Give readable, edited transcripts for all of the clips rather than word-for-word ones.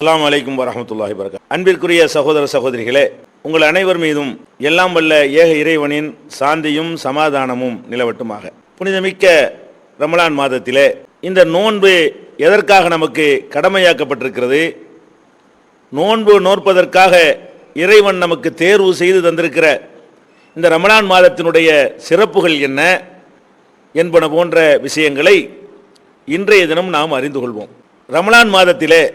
அஸ்ஸலாமு அலைக்கும் வரஹ்மத்துல்லாஹி வபரகாத்துஹு. அன்பிற்குரிய சகோதர சகோதரிகளே, உங்கள் அனைவர் மீதும் எல்லாம் வல்ல ஏக இறைவனின் சாந்தியும் சமாதானமும் நிலவட்டுமாக. புனிதமிக்க ரமலான் மாதத்திலே இந்த நோன்பு எதற்காக நமக்கு கடமையாக்கப்பட்டிருக்கிறது? நோன்பு நோற்பதற்காக இறைவன் நமக்கு தேர்வு செய்து தந்திருக்கிற இந்த ரமலான் மாதத்தினுடைய சிறப்புகள் என்ன என்பன போன்ற விஷயங்களை இன்றைய தினம் நாம் அறிந்து கொள்வோம். ரமலான் மாதத்திலே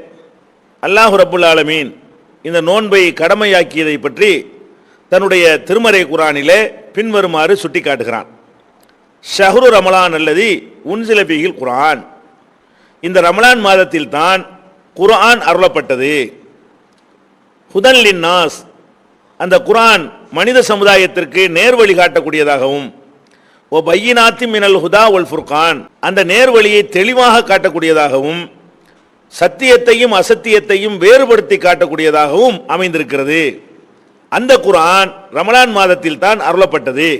அல்லாஹ் ரப்புல் ஆலமீன் இந்த நோன்பை கடமையாக்கியதை பற்றி தன்னுடைய திருமறை குர்ஆனிலே பின்வருமாறு சுட்டி காட்டுகிறான். ஷஹ்ரு ரமலான் அல்லதி உன்சில ஃபீஹில் குர்ஆன். இந்த ரமலான் மாதத்தில் தான் குர்ஆன் அருளப்பட்டது. ஹுதன் லின்னாஸ், அந்த குர்ஆன் மனித சமுதாயத்திற்கு நேர்வழி காட்டக்கூடியதாகவும், ஓ பையினாத்தி மினல் ஹுதா வல் ஃபுர்கான், அந்த நேர்வழியை தெளிவாக காட்டக்கூடியதாகவும், சத்தியத்தையும் அசத்தியத்தையும் வேறுபடுத்தி காட்டக்கூடியதாகவும் அமைந்திருக்கிறது. அந்த குர்ஆன் ரமலான் மாதத்தில் தான் அருளப்பட்டது.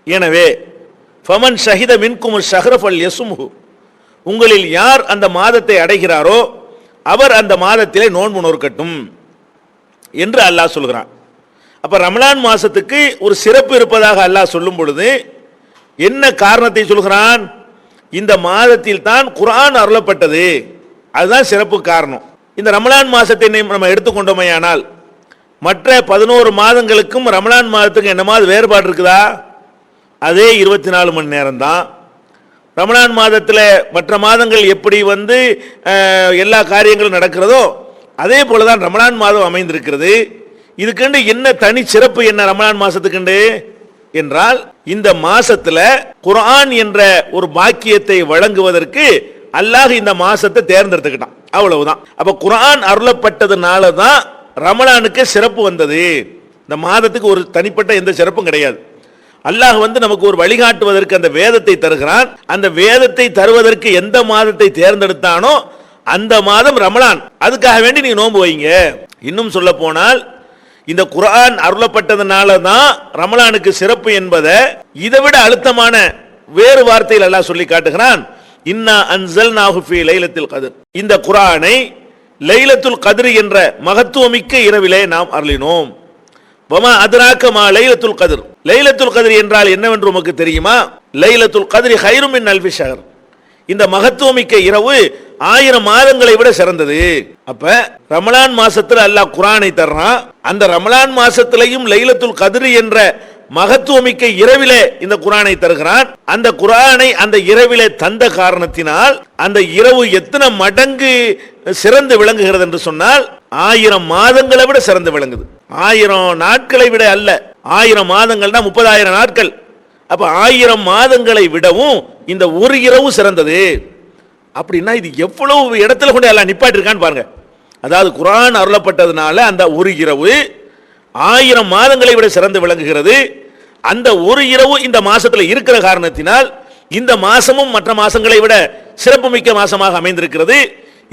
எனவே ஃபமன் ஷஹித மின்கும் ஷஹ்ர ஃபல்யஸ்முஹு, உங்களில் யார் அந்த மாதத்தை அடைகிறாரோ அவர் அந்த மாதத்திலே நோன்பு நோற்கட்டும் என்று அல்லாஹ் சொல்கிறான். அப்ப ரமலான் மாசத்துக்கு ஒரு சிறப்பு இருப்பதாக அல்லாஹ் சொல்லும் பொழுது என்ன காரணத்தை சொல்கிறான்? இந்த மாதத்தில் தான் குர்ஆன் அருளப்பட்டது, அதுதான் சிறப்பு காரணம். இந்த ரமலான் மாசத்தை நம்ம எடுத்துக்கொண்டோமையானால் மற்ற 11 மாதங்களுக்கும் ரமலான் மாதத்துக்கு என்னமாவது வேறுபாடு இருக்குதா? அதே 24 மணி நேரம் தான். ரமலான் மாதத்தில் மற்ற மாதங்கள் எப்படி எல்லா காரியங்களும் நடக்கிறதோ அதே போல தான் ரமலான் மாதம் அமைந்திருக்கிறது. இதுக்கண்டு என்ன தனி சிறப்பு என்ன ரமலான் மாசத்துக்குண்டு என்றால், இந்த மாசத்துல குர்ஆன் என்ற ஒரு பாக்கியத்தை வழங்குவதற்கு அல்லாஹ் இந்த மாசத்தை தேர்ந்தெடுத்துக்கிட்டான், அவ்வளவுதான். அப்ப குர்ஆன் அருளப்பட்டதுனால தான் ரமலானுக்கு சிறப்பு வந்தது. இந்த மாதத்துக்கு ஒரு தனிப்பட்ட எந்த சிறப்பும் கிடையாது. அல்லாஹ் நமக்கு ஒரு வழிகாட்டுவதற்கு அந்த வேதத்தை தருகிறான். அந்த வேதத்தை தருவதற்கு எந்த மாதத்தை தேர்ந்தெடுத்தானோ அந்த மாதம் ரமலான். அதுக்காக வேண்டி நீங்க நோன்பு வைங்க. இன்னும் சொல்ல போனால் இந்த குர்ஆன் அருளப்பட்டதுனால தான் ரமலானுக்கு சிறப்பு என்பதை இதைவிட அழுத்தமான வேறு வார்த்தையில் அல்லாஹ் சொல்லி காட்டுகிறான். இன்னா அன்ஸல்நாஹு ஃபீ லைலத்துல் கத்ர், இந்த குர்ஆனை லைலத்துல் கத்ர் என்ற மகத்துவமிக்க இரவிலே நாம் அருளினோம். வமா அத்ராக மா லைலத்துல் கத்ர், லைலத்துல் கத்ர் என்றால் என்னவென்று உமக்கு தெரியுமா? லைலத்துல் கத்ரி கைரும் மின் அல்ஃபி ஷஹர், இந்த மகத்துவமிக்க இரவு 1000 மாதங்களை விட சிறந்தது. அப்ப ரமலான் மாசத்துல அல்லாஹ் குர்ஆனை தர்றான். அந்த ரமலான் மாசத்திலையும் லைலத்துல் கத்ர் என்ற மகத்துவமிக்க இரவிலே இந்த குர்ஆனை தருகிறான். அந்த குர்ஆனை அந்த இரவிலே தந்த காரணத்தினால் அந்த இரவு எத்தனை மடங்கு சிறந்து விளங்குகிறது என்று சொன்னால் 1000 மாதங்களை விட சிறந்து விளங்குது. 1000 நாட்களை விட அல்ல, 1000 மாதங்கள்னா 30,000 நாட்கள். அப்ப 1000 மாதங்களை விடவும் இந்த ஒரு இரவு சிறந்தது. அப்படின்னா இது எவ்வளவு இடத்துல கொண்டு எல்லாம் நிப்பாட்டிருக்கான்னு பாருங்க. அதாவது குர்ஆன் அருளப்பட்டதுனால அந்த ஒரு இரவு 1000 மாதங்களை விட சிறந்து விளங்குகிறது. அந்த ஒரு இரவு இந்த மாசத்துல இருக்கிற காரணத்தினால் இந்த மாசமும் மற்ற மாசங்களை விட சிறப்புமிக்க மாசமாக அமைந்திருக்கிறது.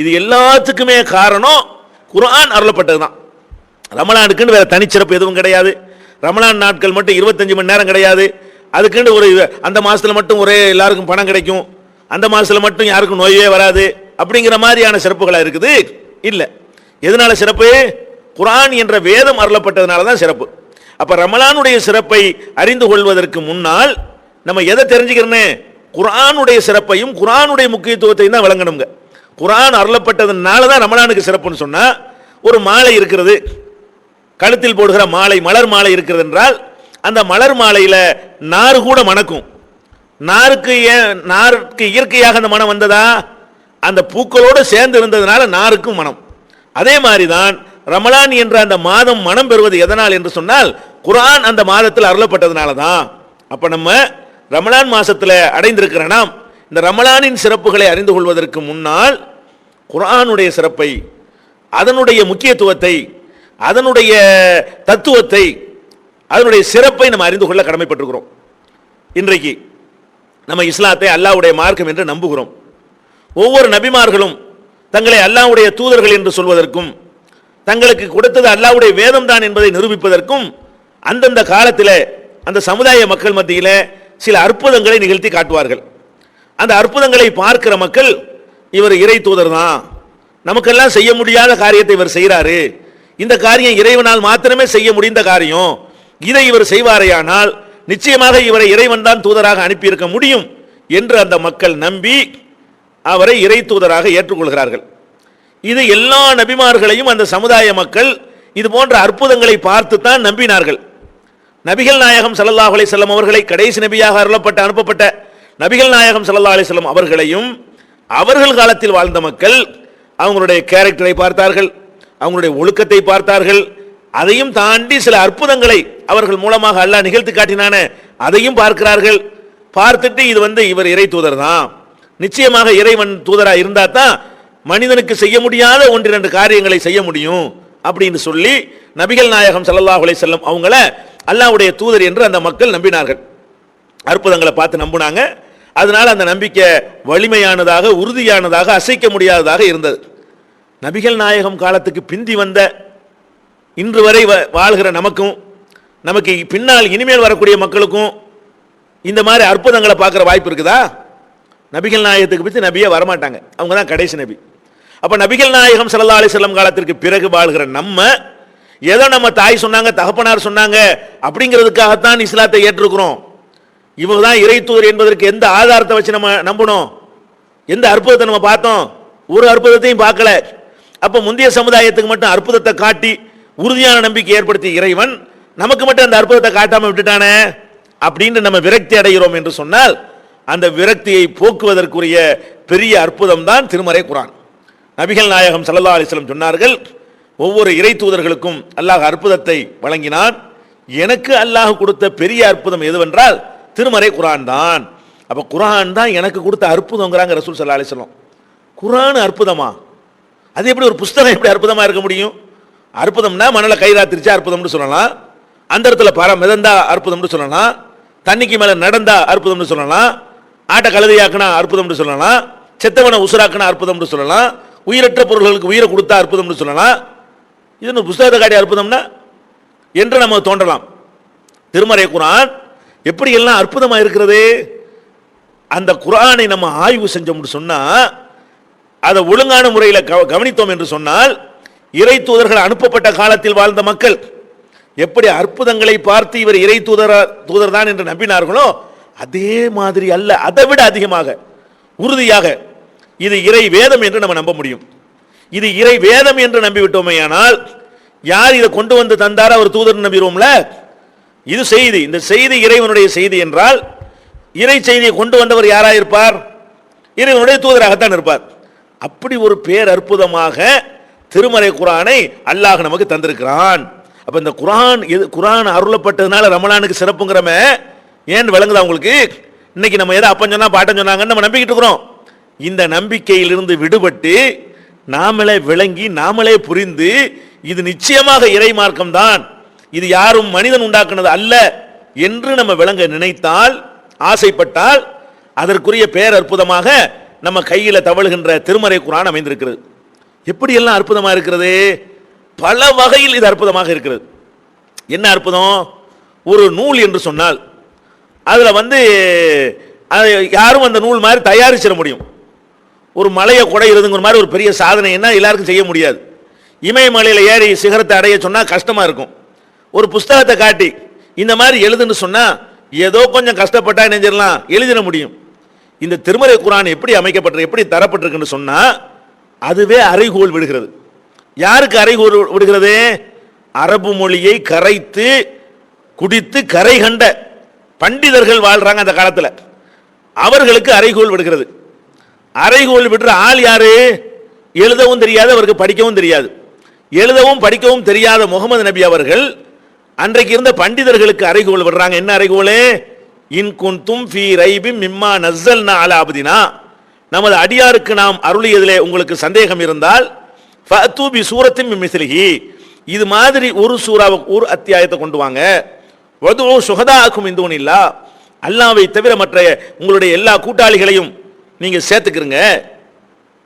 இது எல்லாத்துக்குமே காரணம் குர்ஆன் அருளப்பட்டதுதான். ரமலானுக்குன்னு வேற தனிச்சிறப்பு எதுவும் கிடையாது. ரமலான் நாட்கள் மட்டும் 25 மணி நேரம் கிடையாது. அதுக்குன்னு ஒரு அந்த மாசத்துல மட்டும் ஒரே எல்லாருக்கும் பணம் கிடைக்கும், அந்த மாசத்துல மட்டும் யாருக்கும் நோயே வராது அப்படிங்கிற மாதிரியான சிறப்புகளா இருக்குது இல்ல. எதனால சிறப்பு? குர்ஆன் என்ற வேதம் அருளப்பட்டதுனால தான் சிறப்பு. அப்ப ரமலானுடைய சிறப்பை அறிந்து கொள்வதற்கு முன்னால் நம்ம எதை தெரிஞ்சுக்கிறோன்னு, குர்ஆனுடைய சிறப்பையும் குர்ஆனுடைய முக்கியத்துவத்தையும் தான் விளங்கணுங்க. குர்ஆன் அருளப்பட்டதுனால தான் ரமலானுக்கு சிறப்புன்னு சொன்னா, ஒரு மாலை இருக்கிறது, கழுத்தில் போடுகிற மாலை, மலர் மாலை இருக்கிறது என்றால் அந்த மலர் மாலையில நாறு கூட மணக்கும். நாருக்கு இயற்கையாக அந்த மனம் வந்ததா? அந்த பூக்களோடு சேர்ந்து இருந்ததுனால நாருக்கும் மனம். அதே மாதிரிதான் ரமலான் என்ற அந்த மாதம் மனம் பெறுவது எதனால் என்று சொன்னால் குர்ஆன் அந்த மாதத்தில் அருளப்பட்டதுனால தான். அப்ப நம்ம ரமலான் மாசத்துல அடைந்திருக்கிற நாம் இந்த ரமலானின் சிறப்புகளை அறிந்து கொள்வதற்கு முன்னால் குர்ஆனுடைய சிறப்பை, அதனுடைய முக்கியத்துவத்தை, அதனுடைய தத்துவத்தை, அதனுடைய சிறப்பை நம்ம அறிந்து கொள்ள கடமைப்பட்டிருக்கிறோம். இன்றைக்கு நம்ம இஸ்லாத்தை அல்லாஹ்வுடைய மார்க்கம் என்று நம்புகிறோம். ஒவ்வொரு நபிமார்களும் தங்களை அல்லாஹ்வுடைய தூதர்கள் என்று சொல்வதற்கும் தங்களுக்கு கொடுத்தது அல்லாஹ்வுடைய வேதம் தான் என்பதை நிரூபிப்பதற்கும் அந்தந்த காலத்தில் அந்த சமுதாய மக்கள் மத்தியில் சில அற்புதங்களை நிகழ்த்தி காட்டுவார்கள். அந்த அற்புதங்களை பார்க்கிற மக்கள் இவர் இறை தூதர் தான், நமக்கெல்லாம் செய்ய முடியாத காரியத்தை இவர் செய்கிறாரு, இந்த காரியம் இறைவனால் மாத்திரமே செய்ய முடிந்த காரியம், இதை இவர் செய்வாரேயானால் நிச்சயமாக இவரை இறைவன் தான் தூதராக அனுப்பியிருக்க முடியும் என்று அந்த மக்கள் நம்பி அவரை இறை தூதராக ஏற்றுக்கொள்கிறார்கள். இது எல்லா நபிமார்களையும் அந்த சமுதாய மக்கள் இது போன்ற அற்புதங்களை பார்த்து தான் நம்பினார்கள். நபிகள் நாயகம் ஸல்லல்லாஹு அலைஹி வஸல்லம் அவர்களை கடைசி நபியாக அனுப்பப்பட்ட நபிகள் நாயகம் ஸல்லல்லாஹு அலைஹி வஸல்லம் அவர்களையும் அவர்கள் காலத்தில் வாழ்ந்த மக்கள் அவங்களுடைய கேரக்டரை பார்த்தார்கள், அவங்களுடைய ஒழுக்கத்தை பார்த்தார்கள். அதையும் தாண்டி சில அற்புதங்களை அவர்கள் மூலமாக அல்லாஹ் நிகழ்த்தி காட்டினான அதையும் பார்க்கிறார்கள். பார்த்துட்டு இது இவர் இறை தூதர் தான், நிச்சயமாக இறைவன் தூதராக இருந்தா தான் மனிதனுக்கு செய்ய முடியாத ஒன்றிரண்டு காரியங்களை செய்ய முடியும் அப்படின்னு சொல்லி நபிகள் நாயகம் ஸல்லல்லாஹு அலைஹி வஸல்லம் அவங்கள அல்லாஹ்வுடைய தூதர் என்று அந்த மக்கள் நம்பினார்கள். அற்புதங்களை பார்த்து நம்பினாங்க. அதனால அந்த நம்பிக்கை வலிமையானதாக, உறுதியானதாக, அசைக்க முடியாததாக இருந்தது. நபிகள் நாயகம் காலத்துக்கு பிந்தி வந்த இன்று வரை வாழ்கிற நமக்கும், நமக்கு பின்னால் இனிமேல் வரக்கூடிய மக்களுக்கும் இந்த மாதிரி அற்புதங்களை பார்க்குற வாய்ப்பு இருக்குதா? நபிகள் நாயகத்துக்கு பிறகு நபியே வரமாட்டாங்க, அவங்க தான் கடைசி நபி. அப்போ நபிகள் நாயகம் ஸல்லல்லாஹு அலைஹி வஸல்லம் காலத்திற்கு பிறகு வாழ்கிற நம்ம ஏதோ நம்ம தாய் சொன்னாங்க, தகப்பனார் சொன்னாங்க அப்படிங்கிறதுக்காகத்தான் இஸ்லாத்தை ஏற்றுக்கிறோம். இவங்க தான் இறை தூதர் என்பதற்கு எந்த ஆதாரத்தை வச்சு நம்ம நம்பணும்? எந்த அற்புதத்தை நம்ம பார்த்தோம்? ஒரு அற்புதத்தையும் பார்க்கல. அப்போ முந்தைய சமுதாயத்துக்கு மட்டும் அற்புதத்தை காட்டி உறுதியான நம்பிக்கை ஏற்படுத்திய இறைவன் நமக்கு மட்டும் அந்த அற்புதத்தை காட்டாம விட்டுட்டானே அப்படின்னு நம்ம விரக்தி அடைகிறோம் என்று சொன்னால், அந்த விரக்தியை போக்குவதற்குரிய பெரிய அற்புதம் தான் திருமறை குர்ஆன். நபிகள் நாயகம் ஸல்லல்லாஹு அலைஹி வஸல்லம் சொன்னார்கள், ஒவ்வொரு இறை தூதர்களுக்கும் அல்லாஹ் அற்புதத்தை வழங்கினான். எனக்கு அல்லாஹ் கொடுத்த பெரிய அற்புதம் எதுவென்றால் திருமறை குர்ஆன் தான். அப்ப குர்ஆன் தான் எனக்கு கொடுத்த அற்புதம்ங்கறாங்க ரசூல் ஸல்லல்லாஹு அலைஹி வஸல்லம். குர்ஆன் அற்புதமா? அது எப்படி ஒரு புத்தகம் எப்படி அற்புதமா இருக்க முடியும்? அற்புதம்னா மணல கைராத்திரிச்சா அற்புதம்னு சொல்லலாம், அந்த இடத்துல மிதந்தா அற்புதம்னு சொல்லலாம், தண்ணிக்கு மேல நடந்தா அற்புதம்னு சொல்லலாம், ஆட்ட கழுதையாக்குனா அற்புதம்னு சொல்லலாம், செத்தவனை உசுராக்குனா அற்புதம்னு சொல்லலாம், உயிரற்ற பொருள்களுக்கு உயிரை கொடுத்தா அற்புதம்னு சொல்லலாம். இது புத்தகத்தை காட்டிய அற்புதம்னா என்று நம்ம தோன்றலாம். திருமறை குர்ஆன் எப்படி எல்லாம் அற்புதமா இருக்கிறது? அந்த குர்ஆனை நம்ம ஆய்வு செஞ்சோம்னு சொன்னா, அதை ஒழுங்கான முறையில் கவனித்தோம் என்று சொன்னால், இறை தூதர்கள் அனுப்பப்பட்ட காலத்தில் வாழ்ந்த மக்கள் எப்படி அற்புதங்களை பார்த்து இவர் இறை தூதர் தான் என்று நம்பினார்களோ அதே மாதிரி அல்ல, அதை விட அதிகமாக உறுதியாக இது இறை வேதம் என்று நம்ம நம்ப முடியும். இது இறை வேதம் என்று நம்பிவிட்டோமேயானால் யார் இதை கொண்டு வந்து தந்தார் அவர் தூதர் நம்பிடுவோம்ல. இது செய்தி, இந்த செய்தி இறைவனுடைய செய்தி என்றால் இறை செய்தியை கொண்டு வந்தவர் யாராயிருப்பார்? இறைவனுடைய தூதராகத்தான் இருப்பார். அப்படி ஒரு பேர் அற்புதமாக திருமறை குர்ஆனை அல்லாஹ் நமக்கு தந்திருக்கிறான். அப்ப இந்த குர்ஆன் அருளப்பட்டதுனால ரமலானுக்கு சிறப்புங்கிறமே ஏன் விளங்குதா உங்களுக்கு? இன்னைக்கு நம்ம ஏதோ அப்பன் சொன்னா பாட்டன் சொன்னாங்கன்னு நம்ம நம்பிக்கிட்டு இருக்கிறோம். இந்த நம்பிக்கையிலிருந்து விடுபட்டு நாமளே விளங்கி நாமளே புரிந்து இது நிச்சயமாக இறை மார்க்கம் தான், இது யாரும் மனிதன் உண்டாக்குனது அல்ல என்று நம்ம விளங்க நினைத்தால், ஆசைப்பட்டால், அதற்குரிய பேர் அற்புதமாக நம்ம கையில் தவழுகின்ற திருமறை குர்ஆன் அமைந்திருக்கிறது. எப்படி எல்லாம் அற்புதமா இருக்கிறது? பல வகையில் இது அற்புதமாக இருக்கிறது. என்ன அற்புதம்? ஒரு நூல் என்று சொன்னால் அதுல யாரும் அந்த நூல் மாதிரி தயாரிச்சிட முடியும். ஒரு மலையை குடையிறதுங்கிற மாதிரி ஒரு பெரிய சாதனை என்ன எல்லாருக்கும் செய்ய முடியாது. இமயமலையில் ஏறி சிகரத்தை அடைய சொன்னா கஷ்டமா இருக்கும். ஒரு புஸ்தகத்தை காட்டி இந்த மாதிரி எழுதுன்னு சொன்னா ஏதோ கொஞ்சம் கஷ்டப்பட்டா நினைஞ்சிடலாம், எழுதிட முடியும். இந்த திருமறை குர்ஆன் எப்படி அமைக்கப்பட்டிருக்கு, எப்படி தரப்பட்டிருக்குன்னு சொன்னா அதுவே அறைகோல் விடுகிறது. யாருக்கு அறைகோல் விடுகிறது? அரபு மொழியை கரைத்து குடித்து கரை கண்ட பண்டிதர்கள் வாழ்றாங்க அந்த காலத்தில், அவர்களுக்கு அறைகோல் விடுகிறது. அறைகோல் விடுற ஆள் யாரு? எழுதவும் தெரியாது, அவருக்கு படிக்கவும் தெரியாது. எழுதவும் படிக்கவும் தெரியாத முகமது நபி அவர்கள் அன்றைக்கு இருந்த பண்டிதர்களுக்கு அறைகோல் விடுறாங்க. என்ன அறைகோலே? இன் குன்தும் ஃபீ ரைபின் மிம்மா நஸ்ஸல்னா அலா அப்தினா, நமது அடியாருக்கு நாம் அருளியதிலே உங்களுக்கு சந்தேகம் இருந்தால் ஃபஅது பி சூரத்தின் மின் மிஸ்லிஹி, இது மாதிரி ஒரு சூறாவை ஒரு அத்தியாயத்தை கொண்டு வாங்க. வது சுஹதாக்கும் மின் தூனில்லாஹ், அல்லாஹ்வை தவிர மற்ற உங்களுடைய எல்லா கூட்டாளிகளையும் நீங்க சேர்த்துக்கிறங்க,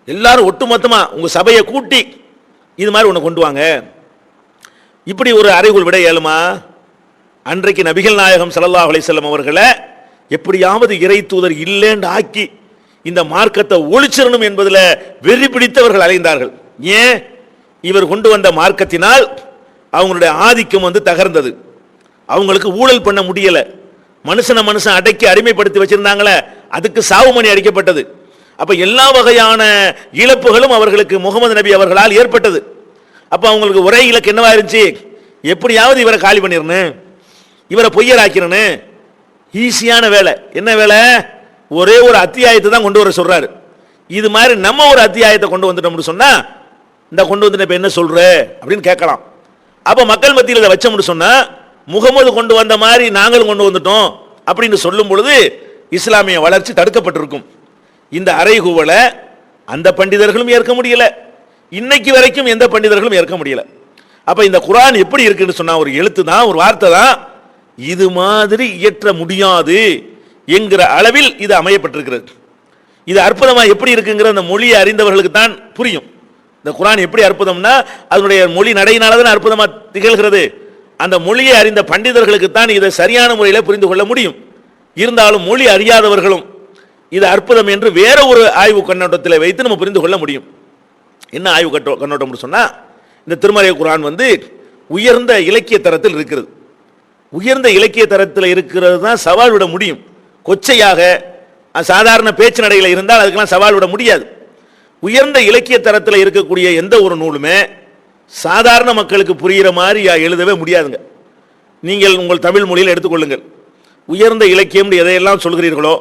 எல்லாரும் ஒட்டுமொத்தமா உங்க சபையை கூட்டி இது மாதிரி ஒன்று கொண்டு வாங்க. இப்படி ஒரு அறைகோல் விட இயலுமா? அன்றைக்கு நபிகள் நாயகம் ஸல்லல்லாஹு அலைஹி வஸல்லம் அவர்களை எப்படியாவது இறை தூதர் இல்லைன்னு ஆக்கி இந்த மார்க்கத்தை ஒழிச்சிடணும் என்பதில் வெறி பிடித்தவர்கள் அலைந்தார்கள். ஏன்? இவர் கொண்டு வந்த மார்க்கத்தினால் அவங்களுடைய ஆதிக்கம் தகர்ந்தது. அவங்களுக்கு ஊழல் பண்ண முடியல. மனுஷன் அடக்கி அடிமைப்படுத்தி வச்சிருந்தாங்களே, அதுக்கு சாவுமணி அடிக்கப்பட்டது. அப்ப எல்லா வகையான இழப்புகளும் அவர்களுக்கு முகமது நபி அவர்களால் ஏற்பட்டது. அப்ப அவங்களுக்கு ஒரே இலக்கு என்னவா இருந்துச்சு? எப்படியாவது இவரை காலி பண்ணிடணும், இவரை பொய்யராக்கிறணும். ஈஸியான வேலை. என்ன வேலை? ஒரே ஒரு அத்தியாயத்தை தான் கொண்டு வர சொல்றாரு. இது மாதிரி நம்ம ஒரு அத்தியாயத்தை கொண்டு வந்துட்டோம்னு சொன்னா, இந்த கொண்டு வந்து இப்ப என்ன சொல்ற அப்படின்னு கேட்கலாம். அப்ப மக்கள் மத்தியில் இதை வச்சோம்னு சொன்னா, முகமது கொண்டு வந்த மாதிரி நாங்களும் கொண்டு வந்துட்டோம் அப்படின்னு சொல்லும் பொழுது இஸ்லாமிய வளர்ச்சி தடுக்கப்பட்டிருக்கும். இந்த அறைகூவலை அந்த பண்டிதர்களும் ஏற்க முடியல, இன்னைக்கு வரைக்கும் எந்த பண்டிதர்களும் ஏற்க முடியல. அப்ப இந்த குர்ஆன் எப்படி இருக்குன்னு சொன்னா, ஒரு எழுத்து தான், ஒரு வார்த்தை தான், இது மாதிரி இயற்ற முடியாது என்கிற அளவில் இது அமையப்பட்டிருக்கிறது. இது அற்புதமா எப்படி இருக்குங்கிற அந்த மொழியை அறிந்தவர்களுக்கு தான் புரியும். இந்த குர்ஆன் எப்படி அற்புதம்னா, அதனுடைய மொழி நடையினால்தான் அற்புதமா திகழ்கிறது. அந்த மொழியை அறிந்த பண்டிதர்களுக்கு தான் இதை சரியான முறையில் புரிந்து கொள்ள முடியும். இருந்தாலும் மொழி அறியாதவர்களும் இது அற்புதம் என்று வேற ஒரு ஆய்வு கண்ணோட்டத்தில் வைத்து நம்ம புரிந்து கொள்ள முடியும். என்ன ஆய்வு கண்ணோட்டம் சொன்னா, இந்த திருமறை குர்ஆன் உயர்ந்த இலக்கிய தரத்தில் இருக்கிறது. உயர்ந்த இலக்கிய தரத்தில் இருக்கிறது தான் சவால் விட முடியும். கொச்சையாக சாதாரண பேச்சு நடையில் இருந்தால் அதுக்கெல்லாம் சவால் விட முடியாது. உயர்ந்த இலக்கிய தரத்தில் இருக்கக்கூடிய எந்த ஒரு நூலுமே சாதாரண மக்களுக்கு புரிகிற மாதிரி எழுதவே முடியாதுங்க. நீங்கள் உங்கள் தமிழ் மொழியில் எடுத்துக்கொள்ளுங்கள். உயர்ந்த இலக்கியம் எதையெல்லாம் சொல்கிறீர்களோ,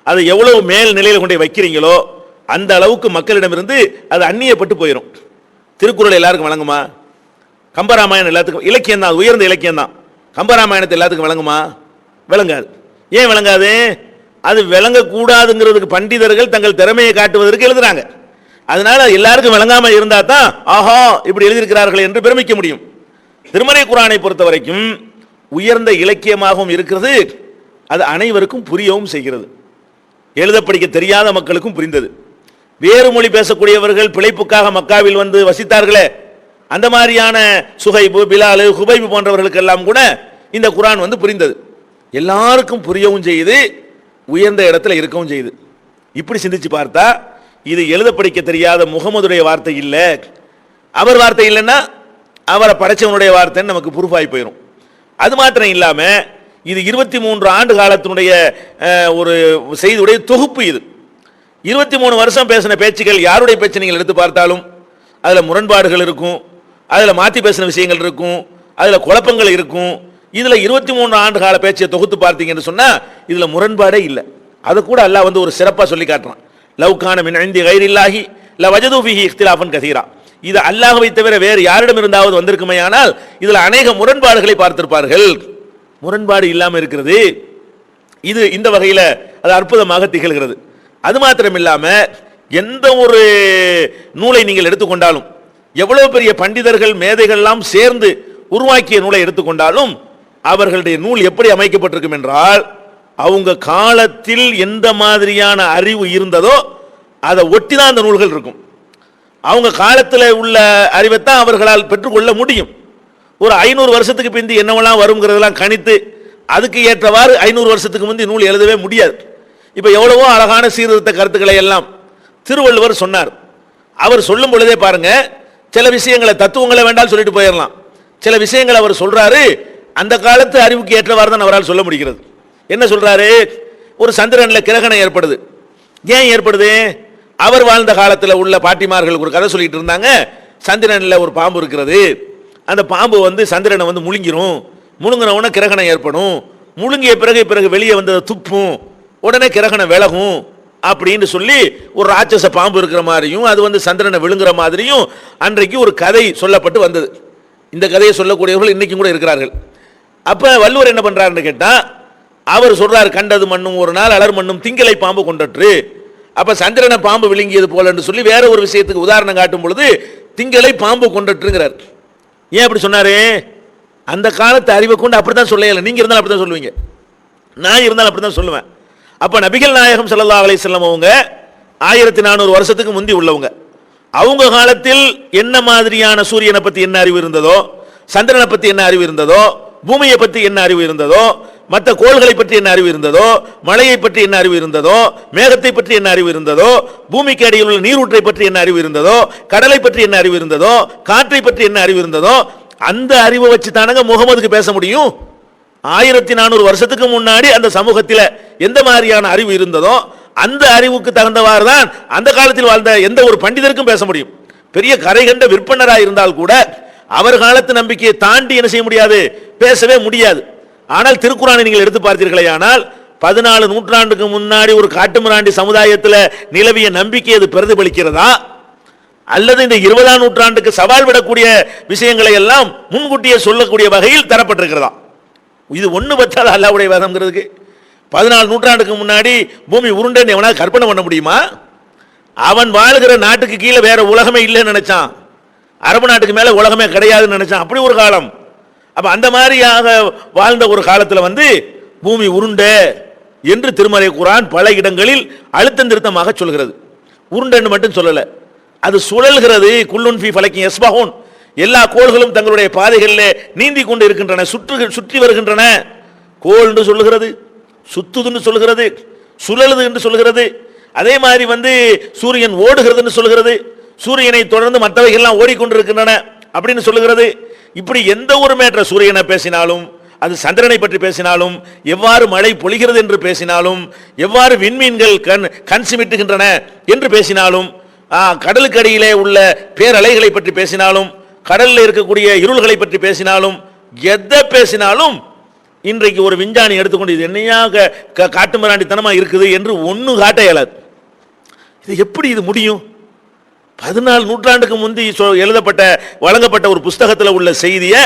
அதை எவ்வளவு மேல் நிலையில் கொண்டு வைக்கிறீங்களோ, அந்த அளவுக்கு மக்களிடமிருந்து அது அந்நியப்பட்டு போயிடும். திருக்குறள் எல்லாருக்கும் வழங்குமா? கம்பராமாயணம் எல்லாத்துக்கும் இலக்கியம் தான், உயர்ந்த இலக்கியம் தான். கம்பராமாயணத்தை எல்லாத்துக்கும் வழங்குமா? விளங்காது. ஏன் விளங்காது? அது விளங்கக்கூடாதுங்கிறதுக்கு பண்டிதர்கள் தங்கள் திறமையை காட்டுவதற்கு எழுதுறாங்க. அதனால எல்லாருக்கும் விளங்காம இருந்தா தான் ஆஹா இப்படி எழுதியிருக்கிறார்கள் என்று பெருமிக்க முடியும். திருமறை குர்ஆனை பொறுத்த வரைக்கும் உயர்ந்த இலக்கியமாகவும் இருக்கிறது, அது அனைவருக்கும் புரியவும் செய்கிறது. எழுத படிக்க தெரியாத மக்களுக்கும் புரிந்தது. வேறு மொழி பேசக்கூடியவர்கள் பிழைப்புக்காக மக்காவில் வசித்தார்களே, அந்த மாதிரியான சுஹைபு, பிலாலு, ஹுபைபு போன்றவர்களுக்கெல்லாம் கூட இந்த குர்ஆன் புரிந்தது. எல்லாருக்கும் புரியவும் செய்யுது, உயர்ந்த இடத்துல இருக்கவும் செய்யுது. இப்படி சிந்திச்சு பார்த்தா இது எழுத படிக்க தெரியாத முகமதுடைய வார்த்தை இல்லை. அவர் வார்த்தை இல்லைன்னா அவரை படைச்சவனுடைய வார்த்தைன்னு நமக்கு ப்ரூஃப் ஆகி போயிடும். அது மாத்திரம் இல்லாம இது 23 ஆண்டு காலத்தினுடைய ஒரு செய்தியுடைய தொகுப்பு. இது 23 வருஷம் பேசின பேச்சுகள், யாருடைய பேச்சு நீங்கள் எடுத்து பார்த்தாலும் அதில் முரண்பாடுகள் இருக்கும், அதில் மாற்றி பேசின விஷயங்கள் இருக்கும், அதில் குழப்பங்கள் இருக்கும். இதில் 23 ஆண்டு கால பேச்சை தொகுத்து பார்த்தீங்கன்னு சொன்னால் இதில் முரண்பாடே இல்லை. அதை கூட அல்லாஹ் ஒரு சிறப்பாக சொல்லி காட்டுறான். லவ்கான மின் இந்தி கைரில்லாஹி லவஜது ஃபீஹி இக்திலாஃபன் கஸீரா. இது அல்லாஹ்வை தவிர வேறு யாரிடம் இருந்தாவது வந்திருக்குமையானால் இதில் அநேக முரண்பாடுகளை பார்த்திருப்பார்கள். முரண்பாடு இல்லாமல் இருக்கிறது. இது இந்த வகையில் அது அற்புதமாக திகழ்கிறது. அது மாத்திரம் இல்லாமல் எந்த ஒரு நூலை நீங்கள் எடுத்துக்கொண்டாலும், எவ்வளவு பெரிய பண்டிதர்கள் மேதைகள்லாம் சேர்ந்து உருவாக்கிய நூலை எடுத்துக்கொண்டாலும் அவர்களுடைய நூல் எப்படி அமைக்கப்பட்டிருக்கும் என்றால், அவங்க காலத்தில் எந்த மாதிரியான அறிவு இருந்ததோ அதை ஒட்டி தான் அந்த நூல்கள் இருக்கும். அவங்க காலத்தில் உள்ள அறிவைத்தான் அவர்களால் பெற்றுக்கொள்ள முடியும். ஒரு 500 வருஷத்துக்கு பிந்தி என்னவெல்லாம் வருங்கிறதெல்லாம் கணித்து அதுக்கு ஏற்றவாறு 500 வருஷத்துக்கு முந்தி நூல் எழுதவே முடியாது. இப்போ எவ்வளவோ அழகான சீர்திருத்த கருத்துக்களை எல்லாம் திருவள்ளுவர் சொன்னார். அவர் சொல்லும் பொழுதே பாருங்க, சில விஷயங்களை தத்துவங்களை வேண்டாம் சொல்லிட்டு போயிடலாம். சில விஷயங்களை அவர் சொல்றாரு, அந்த காலத்து அறிவுக்கு ஏற்றவாறு தான் அவரால் சொல்ல முடிகிறது. என்ன சொல்றாரு? ஒரு சந்திரனில் கிரகணம் ஏற்படுது. ஏன் ஏற்படுது? அவர் வாழ்ந்த காலத்தில் உள்ள பாட்டிமார்கள் ஒரு கதை சொல்லிட்டு இருந்தாங்க. சந்திரனில் ஒரு பாம்பு இருக்கிறது, அந்த பாம்பு சந்திரனை முழுங்கிரும், முழுங்கினவுடனே கிரகணம் ஏற்படும், முழுங்கிய பிறகு வெளியே துப்பும், உடனே கிரகணம் விலகும் அப்படின்னு சொல்லி ஒரு ராட்சச பாம்பு இருக்கிற மாதிரியும் அது சந்திரனை விழுங்குற மாதிரியும் அன்றைக்கு ஒரு கதை சொல்லப்பட்டு வந்தது. இந்த கதையை சொல்லக்கூடியவர்கள் இன்னைக்கும் கூட இருக்கிறார்கள். அப்ப வள்ளுவர் என்ன பண்றாருன்னு கேட்டா, அவர் சொல்றாரு, கண்டது மண்ணும் ஒரு நாள் அலர் மண்ணும் திங்களை பாம்பு கொண்டற்று. அப்ப சந்திரனை பாம்பு விழுங்கியது போல என்று சொல்லி வேற ஒரு விஷயத்துக்கு உதாரணம் காட்டும் பொழுது திங்களை பாம்பு கொண்டற்றுங்கிறார். ஏன் அப்படி சொன்னாரு? அந்த காலத்து அறிவை கொண்டு அப்படித்தான் சொல்ல. நீங்க இருந்தாலும் அப்படித்தான் சொல்லுவீங்க, நான் இருந்தாலும் அப்படித்தான் சொல்லுவேன். அப்ப நபிகள் நாயகம் ஸல்லல்லாஹு அலைஹி வஸல்லம் அவங்க 1400 வருஷத்துக்கு முந்தி உள்ளவங்க. அவங்க காலத்தில் என்ன மாதிரியான சூரியனை பத்தி என்ன அறிவு இருந்ததோ, சந்திரனை பத்தி என்ன அறிவு இருந்ததோ, பூமியை பத்தி என்ன அறிவு இருந்ததோ, மற்ற கோள்களை பற்றி என்ன அறிவு இருந்ததோ, மழையை பற்றி என்ன அறிவு இருந்ததோ, மேகத்தை பற்றி என்ன அறிவு இருந்ததோ, பூமிக்கு அடியில் உள்ள நீரூற்றை பற்றி என்ன அறிவு இருந்ததோ, கடலை பற்றி என்ன அறிவு இருந்ததோ, காற்றை பற்றி என்ன அறிவு இருந்ததோ, அந்த அறிவை வச்சு தானங்க முகமதுக்கு பேச முடியும். 1400 வருஷத்துக்கு முன்னாடி அந்த சமூகத்தில் எந்த மாதிரியான அறிவு இருந்ததோ அந்த அறிவுக்கு தகுந்தவாறு தான் அந்த காலத்தில் வாழ்ந்த எந்த ஒரு பண்டிதருக்கும் பேச முடியும். பெரிய கரை கண்ட விற்பனராக இருந்தால் கூட அவர் காலத்து நம்பிக்கையை தாண்டி என்ன செய்ய முடியாது, பேசவே முடியாது. ஆனால் திருக்குறானை நீங்கள் எடுத்து பார்த்தீர்களே, ஆனால் 14 நூற்றாண்டுக்கு முன்னாடி ஒரு காட்டுமிராண்டி சமுதாயத்தில் நிலவிய நம்பிக்கை அது பிரதிபலிக்கிறதா, அல்லது இந்த 20ஆம் நூற்றாண்டுக்கு சவால் விடக்கூடிய விஷயங்களை எல்லாம் முன்கூட்டியே சொல்லக்கூடிய வகையில் தரப்பட்டிருக்கிறதா? இது ஒன்று பத்தாத அல்லாஹ்வுடைய வேதம்ங்கிறதுக்கு 14 நூற்றாண்டுக்கு முன்னாடி பூமி உருண்டைன்னு எவனா கற்பனை பண்ண முடியுமா? அவன் வாழ்கிற நாட்டுக்கு கீழே வேற உலகமே இல்லைன்னு நினைச்சான். அரபு நாட்டுக்கு மேலே உலகமே கிடையாதுன்னு நினைச்சான். அப்படி ஒரு காலம். அப்ப அந்த மாதிரியாக வாழ்ந்த ஒரு காலத்தில் பூமி உருண்டை என்று திருமறை குர்ஆன் பல இடங்களில் அழுத்தம் திருத்தமாக சொல்கிறது. உருண்டைன்னு மட்டும் சொல்லல, அது சுழல்கிறது. குல்லுன் ஃபீ ஃபலக்கின் யஸ்பஹூன், எல்லா கோள்களும் தங்களுடைய பாதைகளிலே நீந்தி கொண்டு இருக்கின்றன, சுற்றி வருகின்றன. கோள் என்று சொல்லுகிறது, சுத்துதுன்னு சொல்லுகிறது, சுழலுது என்று சொல்லுகிறது. அதே மாதிரி சூரியன் ஓடுகிறதுன்னு சொல்லுகிறது, சூரியனை தொடர்ந்து மற்றவைகள்லாம் ஓடிக்கொண்டிருக்கின்றன அப்படின்னு சொல்லுகிறது. இப்படி எந்த ஒரு மேற்ற சூரியனை பேசினாலும், அது சந்திரனை பற்றி பேசினாலும், எவ்வாறு மழை பொழிகிறது என்று பேசினாலும், எவ்வாறு விண்மீன்கள் கண் சிமிட்டுகின்றன என்று பேசினாலும், கடலுக்கு அடியிலே உள்ள பேரலைகளை பற்றி பேசினாலும், கடலில் இருக்கக்கூடிய இருள்களை பற்றி பேசினாலும், எதை பேசினாலும் இன்றைக்கு ஒரு விஞ்ஞானி எடுத்துக்கொண்டு இது என்னையா காட்டுமிராண்டித்தனமா இருக்குது என்று ஒன்று காட்ட இயலாது. இது எப்படி இது முடியும்? 14 நூற்றாண்டுக்கு முந்தி எழுதப்பட்ட வழங்கப்பட்ட ஒரு புஸ்தகத்தில் உள்ள செய்தியை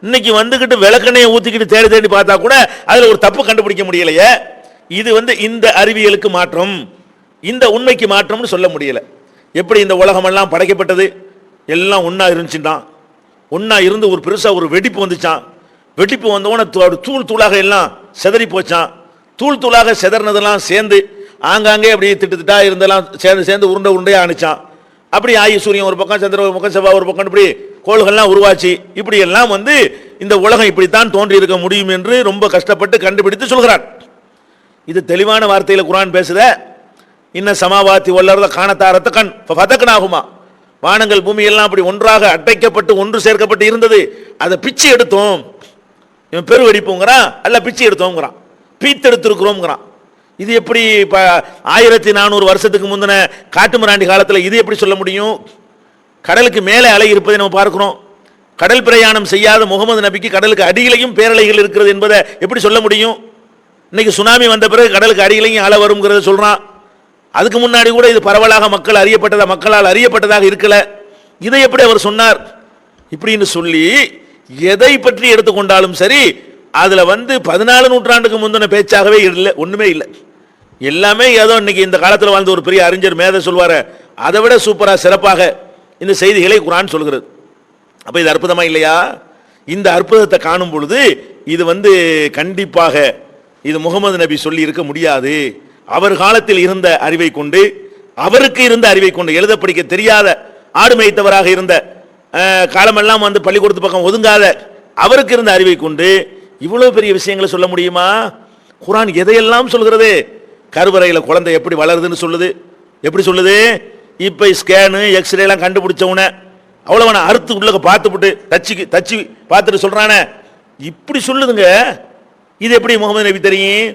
இன்னைக்கு வந்துகிட்டு விளக்கணையை ஊத்திக்கிட்டு தேடி தேடி பார்த்தா கூட அதுல ஒரு தப்பு கண்டுபிடிக்க முடியலையே. இது இந்த அறிவியலுக்கு மாற்றம், இந்த உண்மைக்கு மாற்றம்னு சொல்ல முடியல. எப்படி இந்த உலகமெல்லாம் படைக்கப்பட்டது, எல்லாம் ஒன்னா இருந்துச்சுட்டான். ஒன்னா இருந்து ஒரு பெருசா ஒரு வெடிப்பு வந்துச்சான். வெடிப்பு வந்தவன தூள் தூளாக எல்லாம் செதறி போச்சான். தூள் தூளாக செதறினதெல்லாம் சேர்ந்து ஆங்காங்கே அப்படி திட்டுத்திட்டா இருந்தெல்லாம் சேர்ந்து உருண்டை உருண்டையாக அனுச்சான். அப்படி ஆயி சூரியன் ஒரு பக்கம், சந்திரன் ஒரு பக்கம், செவ்வாய் ஒரு பக்கம், இப்படி கோள்கள்லாம் உருவாச்சு. இப்படி எல்லாம் இந்த உலகம் இப்படித்தான் தோன்றி இருக்க முடியும் என்று ரொம்ப கஷ்டப்பட்டு கண்டுபிடித்து சொல்கிறான். இது தெளிவான வார்த்தையில் குர்ஆன் பேசுத. இன்ன சமாவாத்தி வல்லர்த காணத்தாரத்த கண் ஃபதக்னாகுமா, வானங்கள் பூமி எல்லாம் அப்படி ஒன்றாக அட்டைக்கப்பட்டு ஒன்று சேர்க்கப்பட்டு இருந்தது, அதை பிச்சு எடுத்தோம். இவன் பெருவெடிப்புங்கிறான், அல்ல பிச்சு எடுத்தோங்கிறான், பீத்தெடுத்திருக்கிறோங்கிறான். இது எப்படி 1400 வருஷத்துக்கு முந்தின காட்டுமிராண்டி காலத்தில் இது எப்படி சொல்ல முடியும்? கடலுக்கு மேலே அலை இருப்பதை நம்ம பார்க்கிறோம். கடல் பிரயாணம் செய்யாத முகமது நபிக்கு கடலுக்கு அடியிலையும் பேரலைகள் இருக்கிறது என்பதை எப்படி சொல்ல முடியும்? இன்னைக்கு சுனாமி வந்த பிறகு கடலுக்கு அடியிலையும் அலை வருங்கிறத சொல்றான். அதுக்கு முன்னாடி கூட இது பரவலாக மக்களால் அறியப்பட்டதாக இருக்கல. இதை எப்படி அவர் சொன்னார்? இப்படின்னு சொல்லி எதை பற்றி எடுத்துக்கொண்டாலும் சரி, அதுல 14 நூற்றாண்டுக்கு முந்தின பேச்சாகவே இல்லை, ஒண்ணுமே இல்லை. எல்லாமே ஏதோ இன்னைக்கு இந்த காலத்தில் வாழ்ந்த ஒரு பெரிய அறிஞர் மேதை சொல்வார அதை விட சூப்பரா சிறப்பாக இந்த செய்திகளை குர்ஆன் சொல்கிறது. அப்ப இது அற்புதமா இல்லையா? இந்த அற்புதத்தை காணும் பொழுது இது கண்டிப்பாக இது முகமது நபி சொல்லி இருக்க முடியாது. அவர் காலத்தில் இருந்த அறிவை கொண்டு, அவருக்கு இருந்த அறிவை கொண்டு, எழுத படிக்க தெரியாத ஆடு மேய்த்தவராக இருந்த காலமெல்லாம் பள்ளிக்கூடத்து பக்கம் ஒதுங்காத அவருக்கு இருந்த அறிவை கொண்டு இவ்வளவு பெரிய விஷயங்களை சொல்ல முடியுமா? குர்ஆன் எதையெல்லாம் சொல்கிறது? கருவறையில் குழந்தை எப்படி வளருதுன்னு சொல்லுது. எப்படி சொல்லுது? இப்ப ஸ்கேனு எக்ஸ்ரே எல்லாம் கண்டுபிடிச்சவன அவ்வளவு அறுத்து உள்ள பார்த்துவிட்டு தச்சு பார்த்துட்டு சொல்றானே, இப்படி சொல்லுதுங்க. இது எப்படி முகமது நபி தெரியும்?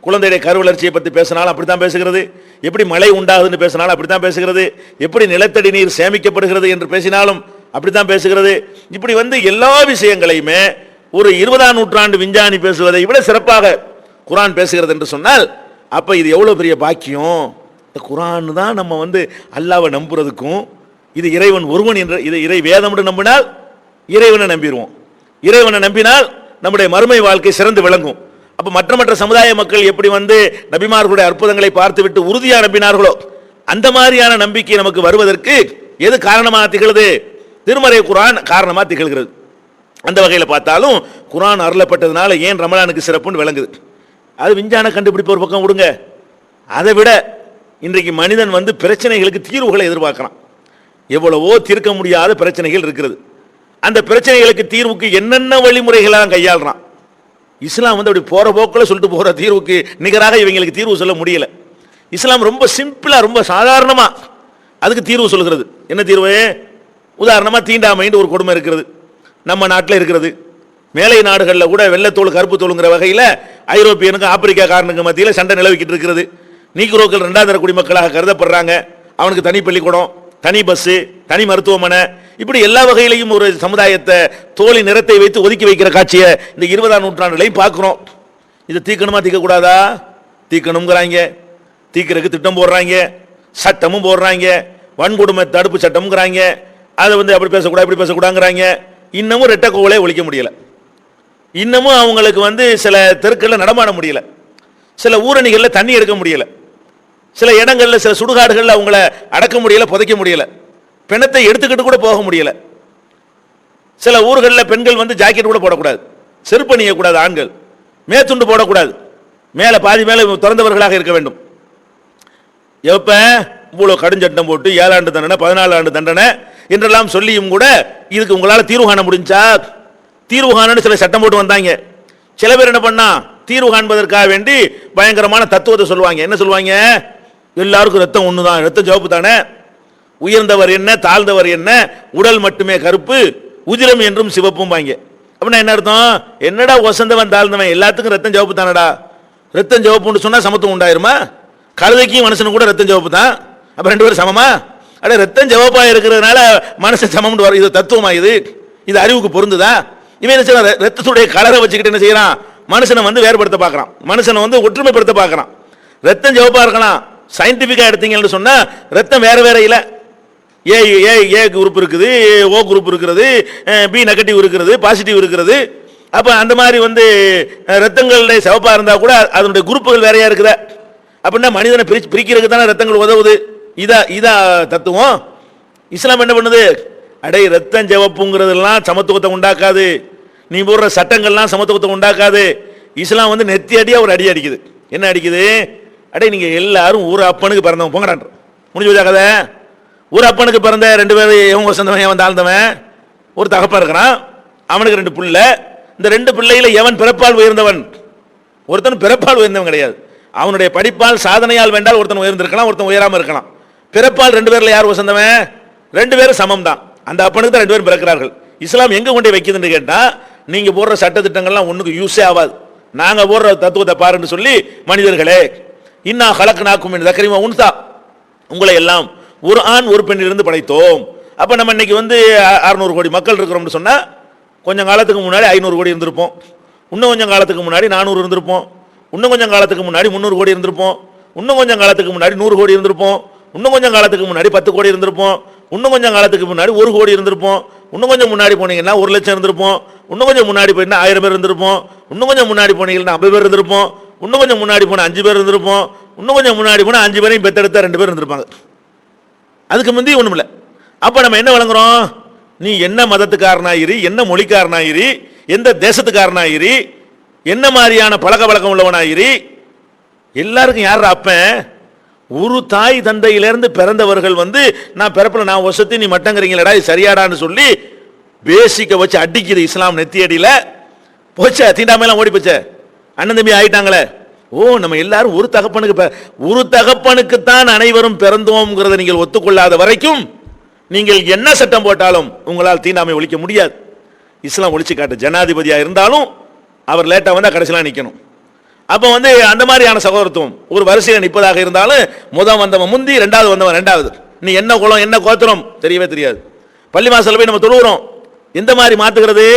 குழந்தையுடைய கருவளர்ச்சியை பற்றி பேசினாலும் அப்படித்தான் பேசுகிறது, எப்படி மழை உண்டாகுதுன்னு பேசினாலும் அப்படித்தான் பேசுகிறது, எப்படி நிலத்தடி நீர் சேமிக்கப்படுகிறது என்று பேசினாலும் அப்படித்தான் பேசுகிறது. இப்படி எல்லா விஷயங்களையுமே ஒரு 20ஆம் நூற்றாண்டு விஞ்ஞானி பேசுவதை விட சிறப்பாக குர்ஆன் பேசுகிறது என்று சொன்னால், அப்ப இது எவ்வளவு பெரிய பாக்கியம். இந்த குர்ஆன் தான் நம்ம அல்லாஹ்வை நம்புறதுக்கும், இது இறைவன் ஒருவன் என்ற இது இறை வேதம் என்று நம்பினால் இறைவனை நம்பிடுவோம். இறைவனை நம்பினால் நம்முடைய மறுமை வாழ்க்கை சிறந்து விளங்கும். அப்ப மற்ற சமுதாய மக்கள் எப்படி நபிமார்களுடைய அற்புதங்களை பார்த்துவிட்டு உறுதியாக நம்பினார்களோ அந்த மாதிரியான நம்பிக்கை நமக்கு வருவதற்கு எது காரணமாக திகழ்கிறது? திருமறை குர்ஆன் காரணமாக திகழ்கிறது. அந்த வகையில் பார்த்தாலும் குர்ஆன் அருளப்பட்டதுனால ஏன் ரமலானுக்கு சிறப்புன்னு விளங்குது. அது விஞ்ஞான கண்டுபிடிப்பு ஒரு பக்கம் விடுங்க. அதை விட இன்றைக்கு மனிதன் பிரச்சனைகளுக்கு தீர்வுகளை எதிர்பார்க்கிறான். எவ்வளவோ தீர்க்க முடியாத பிரச்சனைகள் இருக்கிறது. அந்த பிரச்சனைகளுக்கு தீர்வுக்கு என்னென்ன வழிமுறைகளாக கையாளுறான். இஸ்லாம் வந்து அப்படி போற போக்கில் சொல்லிட்டு போற தீர்வுக்கு நிகராக இவங்களுக்கு தீர்வு சொல்ல முடியல. இஸ்லாம் ரொம்ப சிம்பிளா, ரொம்ப சாதாரணமா அதுக்கு தீர்வு சொல்கிறது. என்ன தீர்வு? உதாரணமா தீண்டாமைன்னு ஒரு கொடுமை இருக்கிறது, நம்ம நாட்டில் இருக்கிறது. மேலை நாடுகளில் கூட வெள்ளத்தோல் கருப்பு தோலுங்கிற வகையில் ஐரோப்பியனுக்கும் ஆப்பிரிக்காக்காரனுக்கு மத்தியில் சண்டை நிலவிக்கிட்டு இருக்கிறது. நீக்ரோக்கள் 2ஆம் தர குடிமக்களாக கருதப்படுறாங்க. அவனுக்கு தனி பள்ளிக்கூடம், தனி பஸ், தனி மருத்துவமனை, இப்படி எல்லா வகையிலையும் ஒரு சமுதாயத்தை தோழி நிறத்தை வைத்து ஒதுக்கி வைக்கிற காட்சியை இந்த 20ஆம் நூற்றாண்டுலையும் பார்க்குறோம். இதை தீக்கணுமா தீக்கக்கூடாதா? தீக்கணுங்கிறாங்க, தீக்கிறதுக்கு திட்டம் போடுறாங்க, சட்டமும் போடுறாங்க, வன்கொடுமை தடுப்பு சட்டம்ங்கிறாங்க. அதை வந்து அப்படி பேசக்கூடாது இப்படி பேசக்கூடாதுங்கிறாங்க. இன்னமும் ரெட்டை கோவலை ஒழிக்க முடியல. இன்னமும் அவங்களுக்கு வந்து சில தெருக்களில் நடமாட முடியல, சில ஊரணிகளில் தண்ணி எடுக்க முடியல, சில இடங்களில் சில சுடுகாடுகளில் அவங்கள அடக்க முடியல, புதைக்க முடியல, பிணத்தை எடுத்துக்கிட்டு கூட போக முடியல. சில ஊர்களில் பெண்கள் வந்து ஜாக்கெட் கூட போடக்கூடாது, செருப்பு அணியக்கூடாது, ஆண்கள் மேத்துண்டு போடக்கூடாது, மேலே பாதி மேலே திறந்தவர்களாக இருக்க வேண்டும். எப்ப இவ்வளோ கடுஞ்சட்டம் போட்டு 7 ஆண்டு தண்டனை 14 ஆண்டு தண்டனை என்றெல்லாம் சொல்லியும் கூட இதுக்கு உங்களால் தீர்வு காண முடிஞ்சா? தீர்வு காணன்னு சில சட்டம் போட்டு வந்தாங்க. சில பேர் என்ன பண்ணா, தீர்வு காண்பதற்காக வேண்டி பயங்கரமான தத்துவத்தை சொல்லுவாங்க. என்ன சொல்லுவாங்க? எல்லாருக்கும் ரத்தம் ஒன்று தான், ரத்தம் சிவப்பு தானே, உயர்ந்தவர் என்ன தாழ்ந்தவர் என்ன, உடல் மட்டுமே கருப்பு, உதிரம் என்றும் சிவப்பும் வாங்க. அப்படின்னா என்ன அர்த்தம்? என்னடா வசந்தவன் தாழ்ந்தவன், எல்லாத்துக்கும் ரத்தம் சிவப்பு தானடா. ரத்தம் சிவப்புன்னு சொன்னா சமத்துவம் உண்டாயிருமா? கழுதைக்கும் மனுஷனும் கூட ரத்தம் சிவப்பு தான், அப்ப 2 பேரும் சமமா? அட ரத்தம் சிவப்பா இருக்கிறதுனால மனுஷன் சமம் வரும். இது தத்துவமா? இது அறிவுக்கு பொருந்துதா? இவன் என்ன செய்யறான்? ரத்தத்துடைய கலரை வச்சுக்கிட்டு என்ன செய்யறான்? மனுஷனை வந்து வேறுபடுத்த பார்க்கறான், மனுஷனை வந்து ஒற்றுமைப்படுத்த பார்க்கறான். ரத்தம் சிவப்பா இருக்கலாம், சயின்டிபிக்கா எடுத்தீங்கன்னு சொன்னா ரத்தம் வேற வேற இல்ல. ஏ குரூப் இருக்குது, ஓ குரூப் இருக்கிறது, பி நெகட்டிவ் இருக்கிறது, பாசிட்டிவ் இருக்கிறது. அப்ப அந்த மாதிரி வந்து ரத்தங்களுடைய சிவப்பா இருந்தா கூட அதனுடைய குரூப்புகள் வேறையா இருக்குதா? அப்படின்னா மனிதனை பிரிக்கிறதுக்கு தானே ரத்தங்கள் உதவுது. இதா தத்துவம். இஸ்லாம் என்ன பண்ணுது? அடே ரத்தம் சிவப்புங்கிறதுலாம் சமத்துவத்தை உண்டாக்காது, நீ போடுற சட்டங்கள்லாம் சமத்துவத்தை உண்டாக்காது. இஸ்லாம் வந்து நெத்தி அடியா ஒரு அடி அடிக்குது. என்ன அடிக்குது? அடே நீங்க எல்லாரும் ஒரு அப்பனுக்கு பிறந்தவன் போங்கடான் முடிஞ்சு வச்சா கதை. ஒரு அப்பனுக்கு பிறந்த 2 பேர் எவன் வசந்தவன் எவன் தாழ்ந்தவன்? ஒரு தகப்பன் இருக்கிறான், அவனுக்கு 2 பிள்ளை. இந்த 2 பிள்ளையில எவன் பிறப்பால் உயர்ந்தவன்? ஒருத்தன் பிறப்பால் உயர்ந்தவன் கிடையாது, அவனுடைய படிப்பால் சாதனையால் வேண்டால் ஒருத்தன் உயர்ந்திருக்கலாம், ஒருத்தன் உயராம இருக்கலாம். பிறப்பால் 2 பேர்ல யார் வசந்தவன்? 2 பேரும் சமம் தான். அந்த அப்பனுக்கு தான் 2 பேரும் பிறக்கிறார்கள். இஸ்லாம் எங்க கொண்டு வைக்குதுன்னு கேட்டா, நீங்க போடுற சட்ட திட்டங்கள்லாம் ஒண்ணுக்கு யூஸே ஆகாது, நாங்க போடுற தத்துவத்தை பாருன்னு சொல்லி, மனிதர்களே இன்னா ஹலக்னாக்கும் மின் தக்ரிவ உன்சா, உங்களை எல்லாம் ஒரு ஆண் ஒரு பெண்ணிலிருந்து படைத்தோம். அப்ப நம்ம இன்னைக்கு வந்து 600 கோடி மக்கள் இருக்கிறோம்னு சொன்னா, கொஞ்சம் காலத்துக்கு முன்னாடி 500 கோடி இருந்திருப்போம், இன்னும் கொஞ்சம் காலத்துக்கு முன்னாடி 400 இருந்திருப்போம், இன்னும் கொஞ்சம் காலத்துக்கு முன்னாடி 300 கோடி இருந்திருப்போம், இன்னும் கொஞ்சம் காலத்துக்கு முன்னாடி 100 கோடி இருந்திருப்போம், இன்னும் கொஞ்சம் காலத்துக்கு முன்னாடி 10 கோடி இருந்திருப்போம், இன்னும் கொஞ்சம் காலத்துக்கு முன்னாடி 1 கோடி இருந்திருப்போம், இன்னும் கொஞ்சம் முன்னாடி போனீங்கன்னா 1 லட்சம் இருந்திருப்போம், இன்னும் கொஞ்சம் முன்னாடி போயிட்டா 1000 பேர் இருந்திருப்போம், இன்னும் கொஞ்சம் முன்னாடி போனீங்கன்னா 50 பேர் இருந்திருப்போம், இன்னும் கொஞ்சம் முன்னாடி போனா 5 பேர் இருந்திருப்போம், இன்னும் கொஞ்சம் முன்னாடி போனா 5 பேரையும் பெத்தெடுத்த 2 பேர் இருந்திருப்பாங்க. அதுக்கு முந்தி ஒண்ணும் இல்லை. அப்ப நம்ம என்ன வழங்குறோம்? நீ என்ன மதத்துக்காரனாயிரு, என்ன மொழிக்காரனாயிரு, எந்த தேசத்துக்காரனாயிரு, என்ன மாதிரியான பழக்க வழக்கம் உள்ளவனாயிரு, எல்லாருக்கும் யார் அப்பன்? ஒரு தாய் தந்தையிலிருந்து பிறந்தவர்கள் வந்து நான் பிறப்பில் நான் வசதி நீ மட்டங்கிறீங்களடா, இது சரியாடான்னு சொல்லி பேசிக்க வச்சு அடிக்குது இஸ்லாம் நெத்தி அடியில. போச்ச தீண்டாமையெல்லாம் ஓடி போச்ச, அண்ணன் தம்பி ஆயிட்டாங்களே. ஓ நம்ம எல்லாரும் ஒரு தகப்பனுக்குத்தான் அனைவரும் பிறந்தோம்ங்கிறத நீங்கள் ஒத்துக்கொள்ளாத வரைக்கும் நீங்கள் என்ன சட்டம் போட்டாலும் உங்களால் தீண்டாமை ஒழிக்க முடியாது. இஸ்லாம் ஒழிச்சு காட்டு. ஜனாதிபதியா இருந்தாலும் அவர் லேட்டா வந்தா கடைசிலாம் நிக்கணும். அப்ப வந்து அந்த மாதிரியான சகோதரத்துவம் ஒரு வரிசையில் நிற்பதாக இருந்தாலும் முதல் வந்தவன் முந்தி, 2வது வந்தவன் 2வது. நீ என்ன குலம் என்ன கோத்திரம் தெரியவே தெரியாது. பள்ளி வாசல்ல போய் நம்ம தொழுகிறோம், எந்த மாதிரி மாத்துகிறது?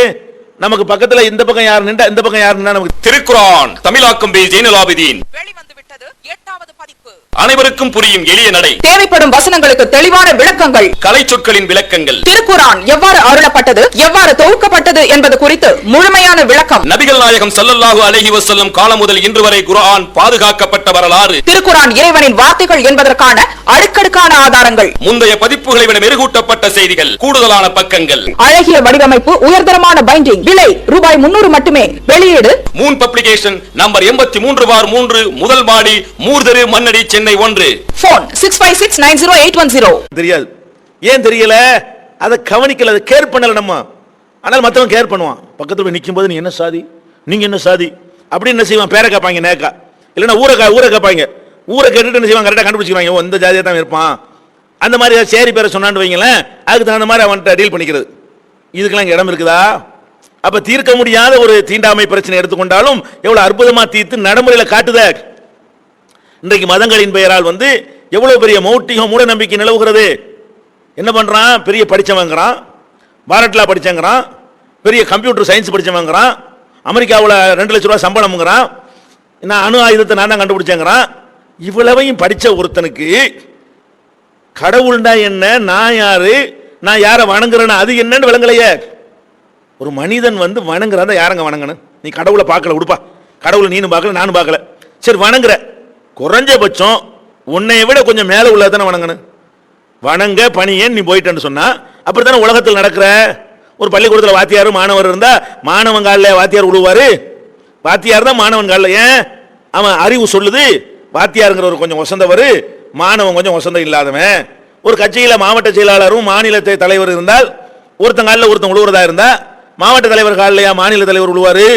நமக்கு பக்கத்துல இந்த பக்கம் யார் நின்றா இந்த பக்கம் யார் நின்றா நமக்கு. திருக்குர்ஆன் தமிழாக்கம் பி ஜெய்னுல் ஆபிதீன் வெளிவந்து விட்டது 8வது பதிப்பு. அனைவருக்கும் புரியும் எளிய நடை, தேவைப்படும் வசனங்களுக்கு தெளிவான விளக்கங்கள், கலை சொற்களின் விளக்கங்கள், திருக்குர்ஆன் எவ்வாறு அருளப்பட்டது, எவ்வாறு தொகுக்கப்பட்டது என்பது குறித்து முழுமையான விளக்கம், நபிகள் நாயகம் ஸல்லல்லாஹு அலைஹி வஸல்லம் காலம் முதல் இன்று வரை குர்ஆன் பாதுகாக்கப்பட்ட வரலாறு, திருக்குர்ஆன் இறைவனின் வார்த்தைகள் என்பதற்கான அடுக்கடுக்கான ஆதாரங்கள், முந்தைய பதிப்புகளை விட மெருகூட்டப்பட்ட செய்திகள், கூடுதலான பக்கங்கள், அழகிய வடிவமைப்பு, உயர்தரமான பைண்டிங், விலை ரூபாய் 300 மட்டுமே. வெளியீடு மூன் பப்ளிகேஷன் நம்பர் 83/3 முதல் மாடி மூர்தரு மண்ணடி சென்னை 1. போன் 65690810. தெரியாது. ஏன் தெரியல? அதை கவனிக்கல, அதை கேர் பண்ணல நம்ம. ஆனால் மற்றவன் கேர் பண்ணுவான். பக்கத்தில் போய் நிற்கும் போது நீ என்ன சாதி, நீங்க என்ன சாதி அப்படின்னு என்ன செய்வான், பேரை கேட்பாங்க நேக்கா, இல்லைன்னா ஊரை கேட்பாங்க. ஊரை கேட்டுட்டு என்ன செய்வாங்க, கரெக்டாக கண்டுபிடிச்சிருவாங்க, இந்த ஜாதியாக தான் இருப்பான். அந்த மாதிரி சேரி பேரை சொன்னான்னு வைங்களேன், அதுக்கு தகுந்த மாதிரி அவன்கிட்ட டீல் பண்ணிக்கிறது. இதுக்கெல்லாம் இங்கே இடம் இருக்குதா? அப்ப தீர்க்க முடியாத ஒரு தீண்டாமை பிரச்சனை எடுத்துக்கொண்டாலும் எவ்வளவு அற்புதமா தீர்த்து நடைமுறையில் காட்டுத. இன்றைக்கு மதங்களின் பெயரால் எவ்வளவு பெரிய மௌட்டிகம் மூட நம்பிக்கை நிலவுகிறது. என்ன பண்றான், பெரிய படிச்சவங்கிறான், பாரட்லா படிச்சங்கிறான், பெரிய கம்ப்யூட்டர் சயின்ஸ் படிச்சவங்கிறான், அமெரிக்காவில் 2 லட்ச ரூபாய் சம்பளம்ங்கிறான், நான் அணு ஆயுதத்தை நான் தான் கண்டுபிடிச்சேங்கிறான். இவ்வளவையும் படிச்ச ஒருத்தனுக்கு கடவுள்னா என்ன, நான் யாரு, நான் யாரை வணங்குறேன்னு அது என்னன்னு விளங்கலையே. ஒரு மனிதன் வணங்குறதா யாரங்க வணங்கணும்? நீ கடவுளை பார்க்கல, உடுப்பா, கடவுளை நீனும் பார்க்கல நானும் பார்க்கல, சரி வணங்குற, குறைஞ்சபட்சம் உன்னைய விட கொஞ்சம் மேலே உள்ளதானே வணங்கணும். வணங்க பணியேன் நீ போயிட்டேன்னு சொன்னா அப்படித்தானே உலகத்தில் நடக்கிற. ஒரு பள்ளிக்கூடத்தில் வாத்தியார் மாணவர் இருந்தா மாணவன் காலில் வாத்தியார் விழுவாரு, வாத்தியார் தான் மாணவன் காலில். ஏன்? அவன் அறிவு சொல்லுது, வாத்தியாருங்கிறவர் கொஞ்சம் வசந்தவர், மாணவன் கொஞ்சம் வசந்தம் இல்லாதவன். ஒரு கட்சியில் மாவட்ட செயலாளரும் மாநில தலைவர் இருந்தால் ஒருத்தன் காலில் ஒருத்தன் உழுவுறதா இருந்தா மாவட்ட தலைவர் காலிலையா மாநில தலைவர் உழுவாரு?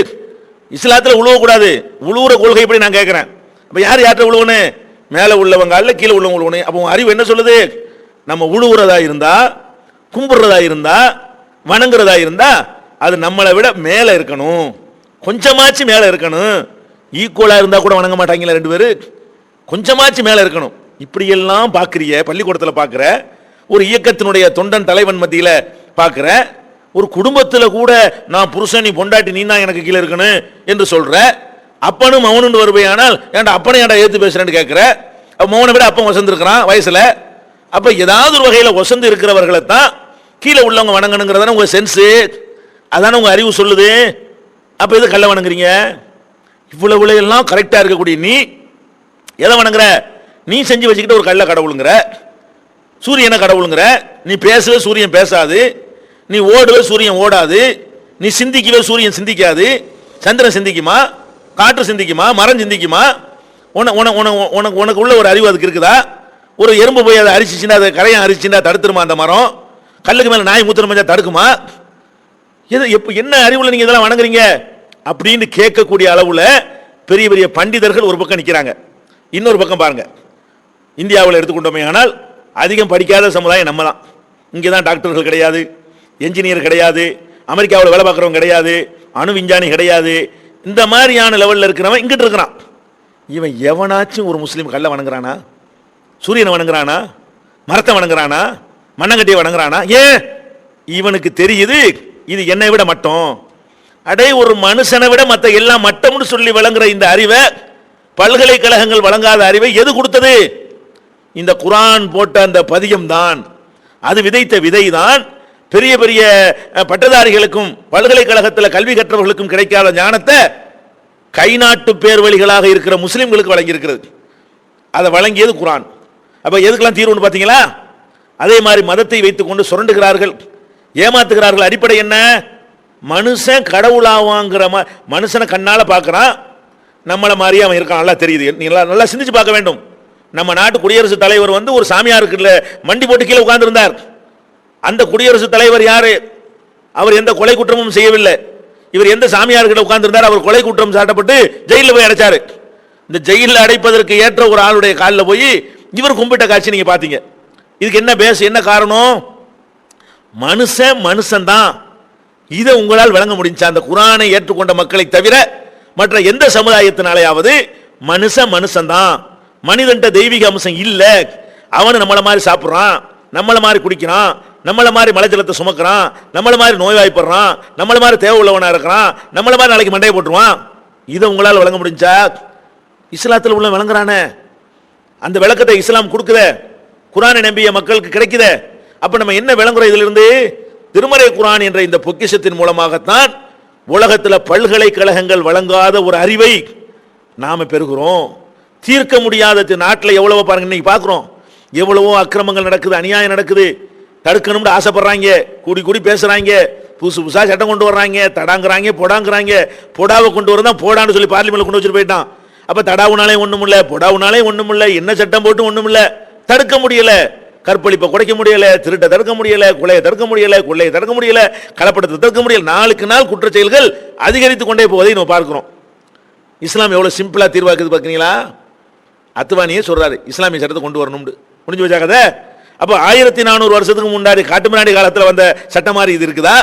இஸ்லாத்தில் உழுவக்கூடாது. உழுவுற கொள்கை எப்படி நான் கேட்கிறேன். அப்ப யார் யார்கிட்ட உழுவணும்? மேலே உள்ளவங்க காலில் கீழே உள்ளவங்க உழுவணும். அப்போ அறிவு என்ன சொல்லுது? நம்ம உழுவுறதா இருந்தா, கும்பிடுறதா இருந்தா, வணங்குறதா இருந்தா அது நம்மளை விட மேலே இருக்கணும், கொஞ்சமாச்சு மேலே இருக்கணும். ஈக்குவலா இருந்தா கூட வணங்க மாட்டாங்களா 2 பேரு? கொஞ்சமாச்சு மேலே இருக்கணும். இப்படியெல்லாம் பார்க்குறிய, பள்ளிக்கூடத்தில் பார்க்குற, ஒரு இயக்கத்தினுடைய தொண்டன் தலைவன் மத்தியில் பார்க்குற, ஒரு குடும்பத்தில் கூட நான் புருஷன் நீ பொண்டாட்டி நீ தான் எனக்கு கீழே இருக்கணும் என்று சொல்ற. அப்பனும் மௌனு வருவையானால் ஏன்டா அப்பனை ஏன்டா ஏற்று பேசுறேன்னு கேட்குற. மௌனை விட அப்பன் வசந்திருக்கிறான் வயசுல. அப்ப ஏதாவது ஒரு வகையில் வசந்து இருக்கிறவர்களை தான் கீழே உள்ளவங்க வணங்கணுங்கிறதான உங்க சென்ஸு, அதான உங்க அறிவு சொல்லுது. அப்ப எது கல்ல வணங்குறீங்க? இவ்வளவு எல்லாம் கரெக்டா இருக்கக்கூடிய நீ எதை வணங்குற? நீ செஞ்சு வச்சுக்கிட்டு ஒரு கல்ல கடவுளுங்கிற, சூரியனை கடவுளுங்கிற. நீ பேசுவே சூரியன் பேசாது, நீ ஓடுவே சூரியன் ஓடாது, நீ சிந்திக்கவே சூரியன் சிந்திக்காது. சந்திரன் சிந்திக்குமா? காற்று சிந்திக்குமா? மரம் சிந்திக்குமா? உனக்கு உள்ள ஒரு அறிவு அதுக்கு இருக்குதா? ஒரு எறும்பு போய் அதை அரிச்சிச்சுன்னா, அதை கரையான் அரிச்சுன்னா தடுத்துருமா அந்த மரம்? கல்லுக்கு மேலே நாய் மூத்திரம் மஞ்சா தடுக்குமா? என்ன அறிவுல நீங்க இதெல்லாம் வணங்குறீங்க அப்படின்னு கேட்கக்கூடிய அளவுல பெரிய பெரிய பண்டிதர்கள் ஒரு பக்கம் நிற்கிறாங்க. இன்னொரு பக்கம் பாருங்க, இந்தியாவில் எடுத்துக்கொண்டோமே ஆனால் அதிகம் படிக்காத சமுதாயம் நம்ம தான். இங்கே தான் டாக்டர்கள் கிடையாது, என்ஜினியர் கிடையாது, அமெரிக்காவில் வேலை பார்க்குறவங்க கிடையாது, அணு விஞ்ஞானி கிடையாது. இந்த மாதிரியான லெவலில் இருக்கிறவன் இங்கிட்டு இருக்கிறான். இவன் எவனாச்சும் ஒரு முஸ்லீம் கல்லை வணங்குறானா? சூரியனை வணங்குறானா? மரத்தை வணங்குறானா? மண்ணங்கட்டியை வணங்குறானா? ஏன்? இவனுக்கு தெரியுது இது என்னை விட மட்டம். அடே, ஒரு மனுஷனை விட மற்ற எல்லாம் மட்டம்னு சொல்லி வழங்குற இந்த அறிவை, பல்கலைக்கழகங்கள் வழங்காத அறிவை எது கொடுத்தது? இந்த குர்ஆன் போட்ட அந்த பதியம் தான். அது விதைத்த விதை தான் பெரிய பெரிய பட்டதாரிகளுக்கும் பல்கலைக்கழகத்தில் கல்வி கற்றவர்களுக்கும் கிடைக்காத ஞானத்தை கை நாட்டு பேர்வழிகளாக இருக்கிற முஸ்லிம்களுக்கு வழங்கி இருக்கிறது. அதை வழங்கியது குர்ஆன். அப்ப எதுக்கெல்லாம் தீர்வுன்னு பாத்தீங்களா? அதே மாதிரி மதத்தை வைத்துக் கொண்டு சுரண்டுகிறார்கள், ஏமாத்துகிறார்கள். அடிப்படை என்ன? மனுஷன் கடவுளாவாங்கிற மனுஷனை கண்ணால பார்க்கறான், நம்மளை மாதிரியே அவன் இருக்கான், நல்லா தெரியுது. நீ நல்லா சிந்திச்சு பார்க்க வேண்டும். நம்ம நாட்டு குடியரசுத் தலைவர் ஒரு சாமியாருக்கு மண்டி போட்டு கீழே உட்கார்ந்து இருந்தார். அந்த குடியரசுத் தலைவர் யாரு? அவர் எந்த கொலை குற்றமும் செய்யவில்லை. இவர் எந்த சாமியார்கிட்ட உட்கார்ந்து இருந்தார்? அவர் கொலை குற்றம் சாட்டப்பட்டு ஜெயிலில் போய் அடைச்சாரு. இந்த ஜெயிலில் அடைப்பதற்கு ஏற்ற ஒரு ஆளுடைய காலில் போய் இவர் கும்பிட்ட காட்சி நீங்க பாத்தீங்க. இதுக்கு என்ன பேச, என்ன காரணம்? மனுஷன் தான். இதை உங்களால் வழங்க முடிஞ்சா? அந்த குர்ஆனை ஏற்றுக்கொண்ட மக்களை தவிர மற்ற எந்த சமுதாயத்தினாலேயாவது மனுஷன் தான், மனிதன்ட்ட தெய்வீக அம்சம் இல்ல, அவனு நம்மள மாதிரி சாப்பிட்றான், நம்மள மாதிரி குடிக்கிறான், நம்மள மாதிரி மலைஜலத்தை சுமக்கிறான், நம்மள மாதிரி நோய்வாய்ப்படுறான், நம்மள மாதிரி தேவை உள்ளவனா இருக்கிறான், நம்மள மாதிரி நாளைக்கு மண்டையை போட்டுருவான். இதை உங்களால் வழங்க முடிஞ்சா? இஸ்லாத்தில் உள்ள வழங்குறானே, அந்த விளக்கத்தை இஸ்லாம் கொடுக்குதே, குர்ஆனை நம்பிய மக்களுக்கு கிடைக்குதே. அப்ப நம்ம என்ன விளங்குறோம் இதிலிருந்து? திருமறை குர்ஆன் என்ற இந்த பொக்கிஷத்தின் மூலமாகத்தான் உலகத்தில் பல்கலைக்கழகங்கள் வழங்காத ஒரு அறிவை நாம பெறுகிறோம். தீர்க்க முடியாத நாட்டில் எவ்வளவோ பாருங்க, இன்னைக்கு பார்க்குறோம், எவ்வளவோ அக்கிரமங்கள் நடக்குது, அநியாயம் நடக்குது. தடுக்கணும்னு ஆசைப்படுறாங்க, கூடி பேசுறாங்க, புதுசா சட்டம் கொண்டு வர்றாங்க, தடாங்குறாங்க, பொடாங்குறாங்க. பொடாவை கொண்டு வரதான் போடான்னு சொல்லி பார்லிமெண்ட்ல கொண்டு வச்சுட்டு போயிட்டான். அப்ப தடாவுனாலே ஒண்ணும் இல்ல, பொடாவுனாலே ஒண்ணும் இல்ல, என்ன சட்டம் போட்டு ஒண்ணும் இல்ல, தடுக்க முடியல. கற்பழிப்பை குறைக்க முடியல, திருட்டை தடுக்க முடியல, கொலையை தடுக்க முடியல, கொள்ளையை தடுக்க முடியல, கலப்படத்தை தடுக்க முடியல. நாளுக்கு நாள் குற்ற செயல்கள் அதிகரித்து கொண்டே போவதை நம்ம பார்க்கிறோம். இஸ்லாம் எவ்வளவு சிம்பிளா தீர்வாக்குது பார்க்கிறீங்களா? அத்வானியே சொல்றாரு இஸ்லாமிய சட்டத்தை கொண்டு வரணும்னு. முடிஞ்சு வச்சா கதை. அப்ப 1400 வருஷத்துக்கு முன்னாடி காட்டுமிராண்டி காலத்தில் வந்த சட்டம் மாதிரி இது இருக்குதா?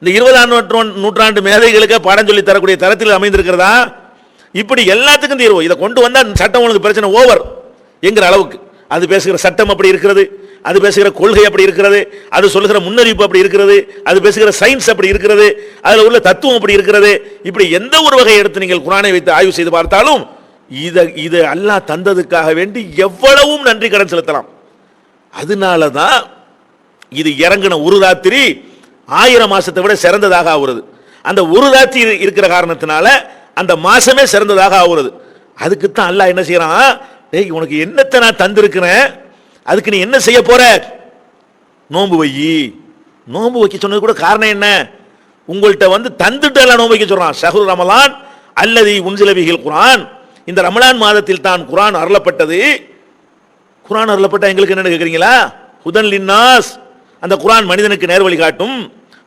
இந்த 20ஆம் நூற்றாண்டு மேதைகளுக்கு பாடம் சொல்லி தரக்கூடிய தரத்தில் அமைந்திருக்கிறதா? இப்படி எல்லாத்துக்கும் தீர்வு. இதை கொண்டு வந்தா சட்டம் ஒழுங்கு பிரச்சனை ஓவர் என்கிற அளவுக்கு அது பேசுகிற சட்டம் அப்படி இருக்கிறது, அது பேசுகிற கொள்கை அப்படி இருக்கிறது, அது சொல்லுகிற முன்னறிவிப்பு அப்படி இருக்கிறது, அது பேசுகிற சயின்ஸ் அப்படி இருக்கிறது, அதுல உள்ள தத்துவம் அப்படி இருக்கிறது. இப்படி எந்த ஒரு வகையை எடுத்து நீங்கள் குர்ஆனை வைத்து ஆய்வு செய்து பார்த்தாலும் இது அல்லாஹ் தந்ததுக்காக வேண்டி எவ்வளவும் நன்றி கடன் செலுத்தலாம். அதனாலதான் இது இறங்கின ஒரு ராத்திரி 1000 மாசத்தை விட சிறந்ததாக ஆகுறது. அந்த ஒரு ராத்திரி இருக்கிற காரணத்தினால அந்த மாசமே சிறந்ததாக ஆகுறது. அதுக்குத்தான் அல்லாஹ் என்ன செய்யறான், டேய் உனக்கு என்னத்தை நான் தந்திருக்கிறேன், அதுக்கு நீ என்ன செய்ய போற? நோன்பு வை. நோன்பு வைக்க சொன்னது கூட காரணம் என்ன? உங்கள்கிட்ட வந்து தந்துட்டு எல்லாம் நோன்பு வைக்க சொல்றான். ஷஹ்ரு ரமலான் அல்லதி உன்சில பிஹில் குர்ஆன். இந்த ரமலான் மாதத்தில் தான் குர்ஆன் அருளப்பட்டது. குர்ஆன் அருளப்பட்ட எங்களுக்கு என்னன்னு கேக்குறீங்களா? ஹுதன் லின்னாஸ், அந்த குர்ஆன் மனிதனுக்கு நேர்வழி காட்டும்.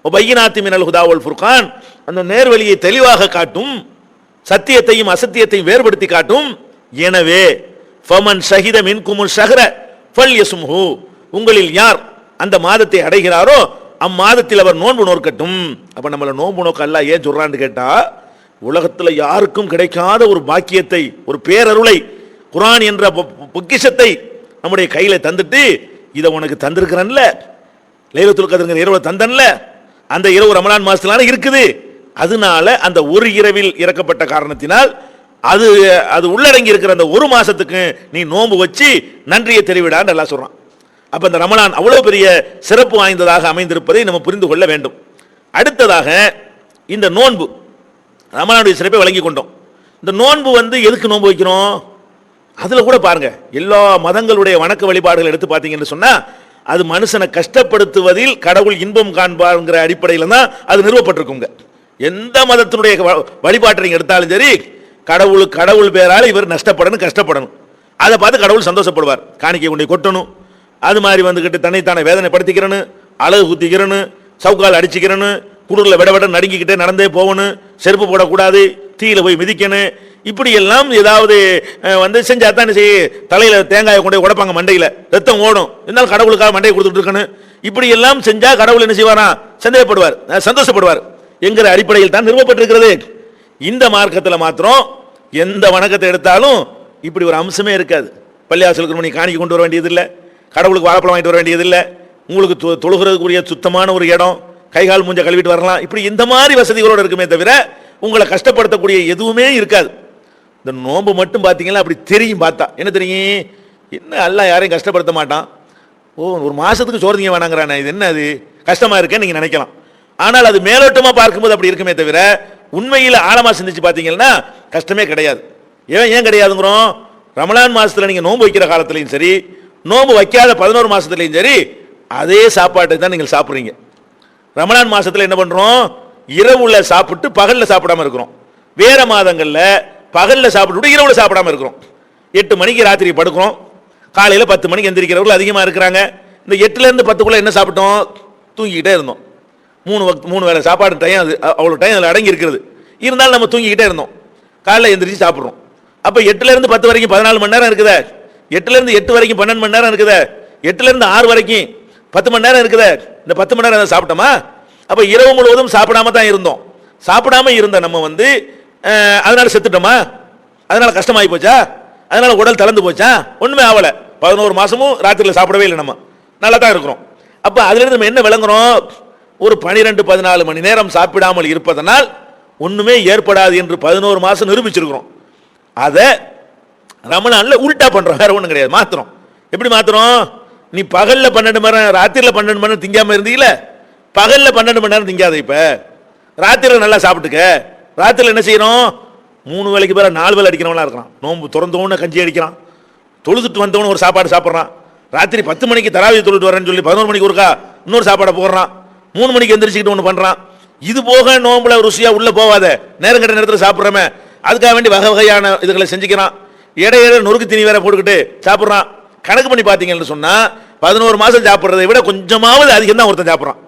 பையினாத்தி மினல் ஹுதா வல் ஃபுர்கான், அந்த நேர்வழியை தெளிவாக காட்டும், சத்தியத்தையும் அசத்தியத்தையும் வேறுபடுத்தி காட்டும். எனவே ஃபமன் ஷஹித மின்குமுல் ஷஹ்ர ஃபல்யஸ்முஹு, உங்களில் யார் அந்த மாதத்தை அடைகிறாரோ அம்மாதத்தில் அவர் நோன்பு நோக்கட்டும். அப்ப நம்மள நோன்பு நோக்க அல்லாஹ் ஏன் சொல்றான்னு கேட்டா, உலகத்தில் யாருக்கும் கிடைக்காத ஒரு பாக்கியத்தை, ஒரு பேரருளை, குர்ஆன் என்ற பொக்கிஷத்தை நம்முடைய கையில தந்துட்டு இதை உனக்கு தந்திருக்கிறன்ல, லைலத்துல் கத்ர்ங்கிற இரவு தந்தன்ல, அந்த இரவு ரமலான் மாசத்துல இருக்குது. அதனால அந்த ஒரு இரவில் இறக்கப்பட்ட காரணத்தினால் அது உள்ளடங்கி இருக்கிற அந்த ஒரு மாசத்துக்கு நீ நோன்பு வச்சு நன்றியை தெரிவிடான்னு எல்லாம் சொல்றான். அப்ப இந்த ரமலான் அவ்வளவு பெரிய சிறப்பு வாய்ந்ததாக அமைந்திருப்பதை நம்ம புரிந்து கொள்ள வேண்டும். அடுத்ததாக இந்த நோன்பு, ரமலானுடைய சிறப்பை வழங்கி கொண்டோம். இந்த நோன்பு எதுக்கு நோன்பு வைக்கிறோம்? அதுல கூட பாருங்க, எல்லா மதங்களுடைய வணக்க வழிபாடுகள் எடுத்து பார்த்தீங்கன்னு சொன்னா அது மனுஷனை கஷ்டப்படுத்துவதில் கடவுள் இன்பம் காண்பார்ங்கிற அடிப்படையில் தான் அது நிறுவப்பட்டிருக்குங்க. எந்த மதத்தினுடைய வழிபாட்டை நீங்க எடுத்தாலும் சரி, கடவுள் பேரால் இவர் நஷ்டப்படணும், கஷ்டப்படணும், அதை பார்த்து கடவுள் சந்தோஷப்படுவார். காணிக்கை கொண்டு கொட்டணும், அது மாதிரி தன்னைத்தானே வேதனைப்படுத்திக்கிறேன்னு, அழகு குத்திக்கிறேன்னு, சவுக்கால் அடிச்சுக்கிறேன்னு, குளிரில் விட நடுங்கிக்கிட்டே நடந்தே போகணும், செருப்பு போடக்கூடாது, தீயில போய் மிதிக்கணும், இப்படி எல்லாம் ஏதாவது செஞ்சா தான் செய்ய, தலையில தேங்காயை கொண்டு உடைப்பாங்க, மண்டையில ரத்தம் ஓடும், இருந்தாலும் கடவுளுக்காக மண்டையை கொடுத்துட்டு இருக்கணும். இப்படி எல்லாம் செஞ்சா கடவுள் என்ன செய்வாரா? சந்தேகப்படுவார், சந்தோஷப்படுவார் என்கிற அடிப்படையில் தான் நிறுவப்பட்டிருக்கிறது. இந்த மார்க்கத்தில் மாத்திரம் எந்த வணக்கத்தை எடுத்தாலும் இப்படி ஒரு அம்சமே இருக்காது. பள்ளியாசலுக்கு நீ காணிக்கை கொண்டு வர வேண்டியதில்லை, கடவுளுக்கு வாழைப்பழம் வாங்கிட்டு வர வேண்டியதில்லை, உங்களுக்கு தொழுகிறதுக்குரிய சுத்தமான ஒரு இடம், கைகால் மூஞ்ச கழுவிட்டு வரலாம், இப்படி இந்த மாதிரி வசதிகளோடு இருக்குமே தவிர உங்களை கஷ்டப்படுத்தக்கூடிய எதுவுமே இருக்காது. இந்த நோன்பு மட்டும் பார்த்தீங்கன்னா அப்படி தெரியும். பார்த்தா என்ன தெரியும்? என்ன அல்லாஹ் யாரையும் கஷ்டப்படுத்த மாட்டான். ஒரு மாசத்துக்கு சோறு திங்க வேணாங்கிறானே, இது என்ன அது கஷ்டமா இருக்கேன்னு நீங்க நினைக்கலாம். ஆனால் அது மேலோட்டமா பார்க்கும்போது அப்படி இருக்குமே தவிர உண்மையில் ஆழமா சிந்திச்சு பார்த்தீங்கன்னா கஷ்டமே கிடையாது. ஏன் கிடையாதுங்கிறோம்? ரமலான் மாசத்துல நீங்க நோன்பு வைக்கிற காலத்திலையும் சரி, நோன்பு வைக்காத 11 மாசத்துலையும் சரி, அதே சாப்பாட்டை தான் நீங்கள் சாப்பிட்றீங்க. ரமலான் மாசத்துல என்ன பண்றோம்? இரவுல சாப்பிட்டு பகல்ல சாப்பிடாம இருக்கிறோம். வேற மாதங்கள்ல பகல்ல சாப்பிட்டு இரவுல சாப்பிடாம இருக்கிறோம். 8 மணிக்கு ராத்திரி படுக்கிறோம், காலையில 10 மணிக்கு எந்திரிக்கிறவர்கள் அதிகமா இருக்கிறாங்க. இந்த 8ல இருந்து 10க்குள்ள என்ன சாப்பிட்டோம்? தூங்கிக்கிட்டே இருந்தோம். 3 வேளை சாப்பாடு டைம், அது அவ்வளோ டைம் அதில் அடங்கி இருக்கிறது. இருந்தாலும் நம்ம தூங்கிக்கிட்டே இருந்தோம், காலையில் எந்திரிச்சு சாப்பிட்றோம். அப்போ 8ல இருந்து 10 வரைக்கும் 14 மணி நேரம் இருக்குதே, 8ல இருந்து 8 வரைக்கும் 12 மணி நேரம் இருக்குதே, 8ல இருந்து 6 வரைக்கும் 10 மணி நேரம் இருக்குதே. இந்த 10 மணி நேரம் சாப்பிட்டோமா? அப்போ இரவு முழுவதும் சாப்பிடாம தான் இருந்தோம். சாப்பிடாம இருந்த நம்ம அதனால செத்துட்டோமா? அதனால கஷ்டமாயி போச்சா? அதனால உடல் தளர்ந்து போச்சா? ஒண்ணுமே ஆகல. 11 மாசமும் ராத்திரியில் சாப்பிடவே இல்லை, நம்ம நல்லா தான் இருக்கிறோம். அப்ப அதுல இருந்து நம்ம என்ன விளங்குறோம்? ஒரு 12-14 மணி நேரம் சாப்பிடாமல் இருப்பதனால் ஒண்ணுமே ஏற்படாது என்று 11 மாசம் நிரூபிச்சிருக்கிறோம். அதை ரமலான்ல உல்டா பண்றோம், வேற ஒண்ணும் கிடையாது. மாத்திரம் எப்படி மாத்திரம்? நீ பகல்ல 12 மணி நேரம், ராத்திரில 12 மணி நேரம் திங்காம இருந்தீங்கள, பகல்ல 12 மணி நேரம் திங்காத. இப்ப ராத்திரில நல்லா சாப்பிட்டுக்க. ராத்திரில என்ன செய்யறோம்? 3 வேளைக்கு பேர 4 வேளை அடிக்கிறவனா இருக்கிறான். நோன்பு திறந்தவன கஞ்சி அடிக்கிறான், தொழுதுட்டு வந்தவன ஒரு சாப்பாடு சாப்பிட்றான். ராத்திரி 10 மணிக்கு தராவி தொழுட்டு வரேன்னு சொல்லி 11 மணிக்கு ஒருக்கா இன்னொரு சாப்பாடை போடுறான். 3 மணிக்கு எந்திரிச்சுக்கிட்டு ஒன்று பண்றான். இது போக நோம்புல ருசியா உள்ள போவாத, நேரம் கட்ட நேரத்தில் சாப்பிட்றமே, அதுக்காக வேண்டி வகை வகையான இதுகளை செஞ்சுக்கிறான். இடையில நொறுக்கு தீனி வேற போட்டுக்கிட்டு சாப்பிட்றான். கணக்கு பண்ணி பார்த்தீங்கன்னு சொன்னா 11 மாசம் சாப்பிட்றதை விட கொஞ்சமாவது அதிகம் தான் ஒருத்தன் சாப்பிட்றான்.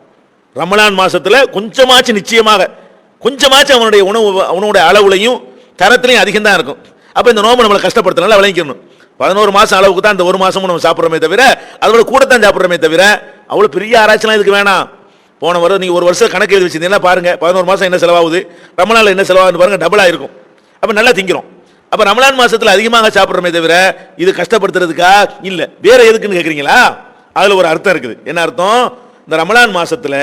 ரமலான் மாசத்துல கொஞ்சமாச்சு நிச்சயமாக கொஞ்சமாச்சும் அவனுடைய உணவுடைய அளவுலையும் தரத்திலையும் அதிகம் தான் இருக்கும். அப்ப இந்த நோம்பு நம்மளை கஷ்டப்படுத்தினால விளங்கிக்கணும். 11 மாசம் அளவுக்கு தான் இந்த ஒரு மாசமும் நம்ம சாப்பிட்றோமே தவிர அதோட கூட தான் சாப்பிட்றோமே தவிர அவ்வளவு பெரிய ஆராய்ச்சிலாம் இதுக்கு வேணாம். போன வருடம் நீங்க ஒரு வருஷம் கணக்கு எழுதி வச்சிருந்தீங்கன்னா பாருங்க 11 மாசம் என்ன செலவாகுது, ரமலான்ல என்ன செலவாகுது பாருங்க, டபுளா இருக்கும். அப்ப நல்லா திங்கிறோம். அப்ப ரமலான் மாசத்துல அதிகமாக சாப்பிட்றோமே தவிர இது கஷ்டப்படுத்துறதுக்கா இல்ல வேற எதுக்குன்னு கேக்குறீங்களா? அதுல ஒரு அர்த்தம் இருக்குது. என்ன அர்த்தம்? இந்த ரமலான் மாசத்துல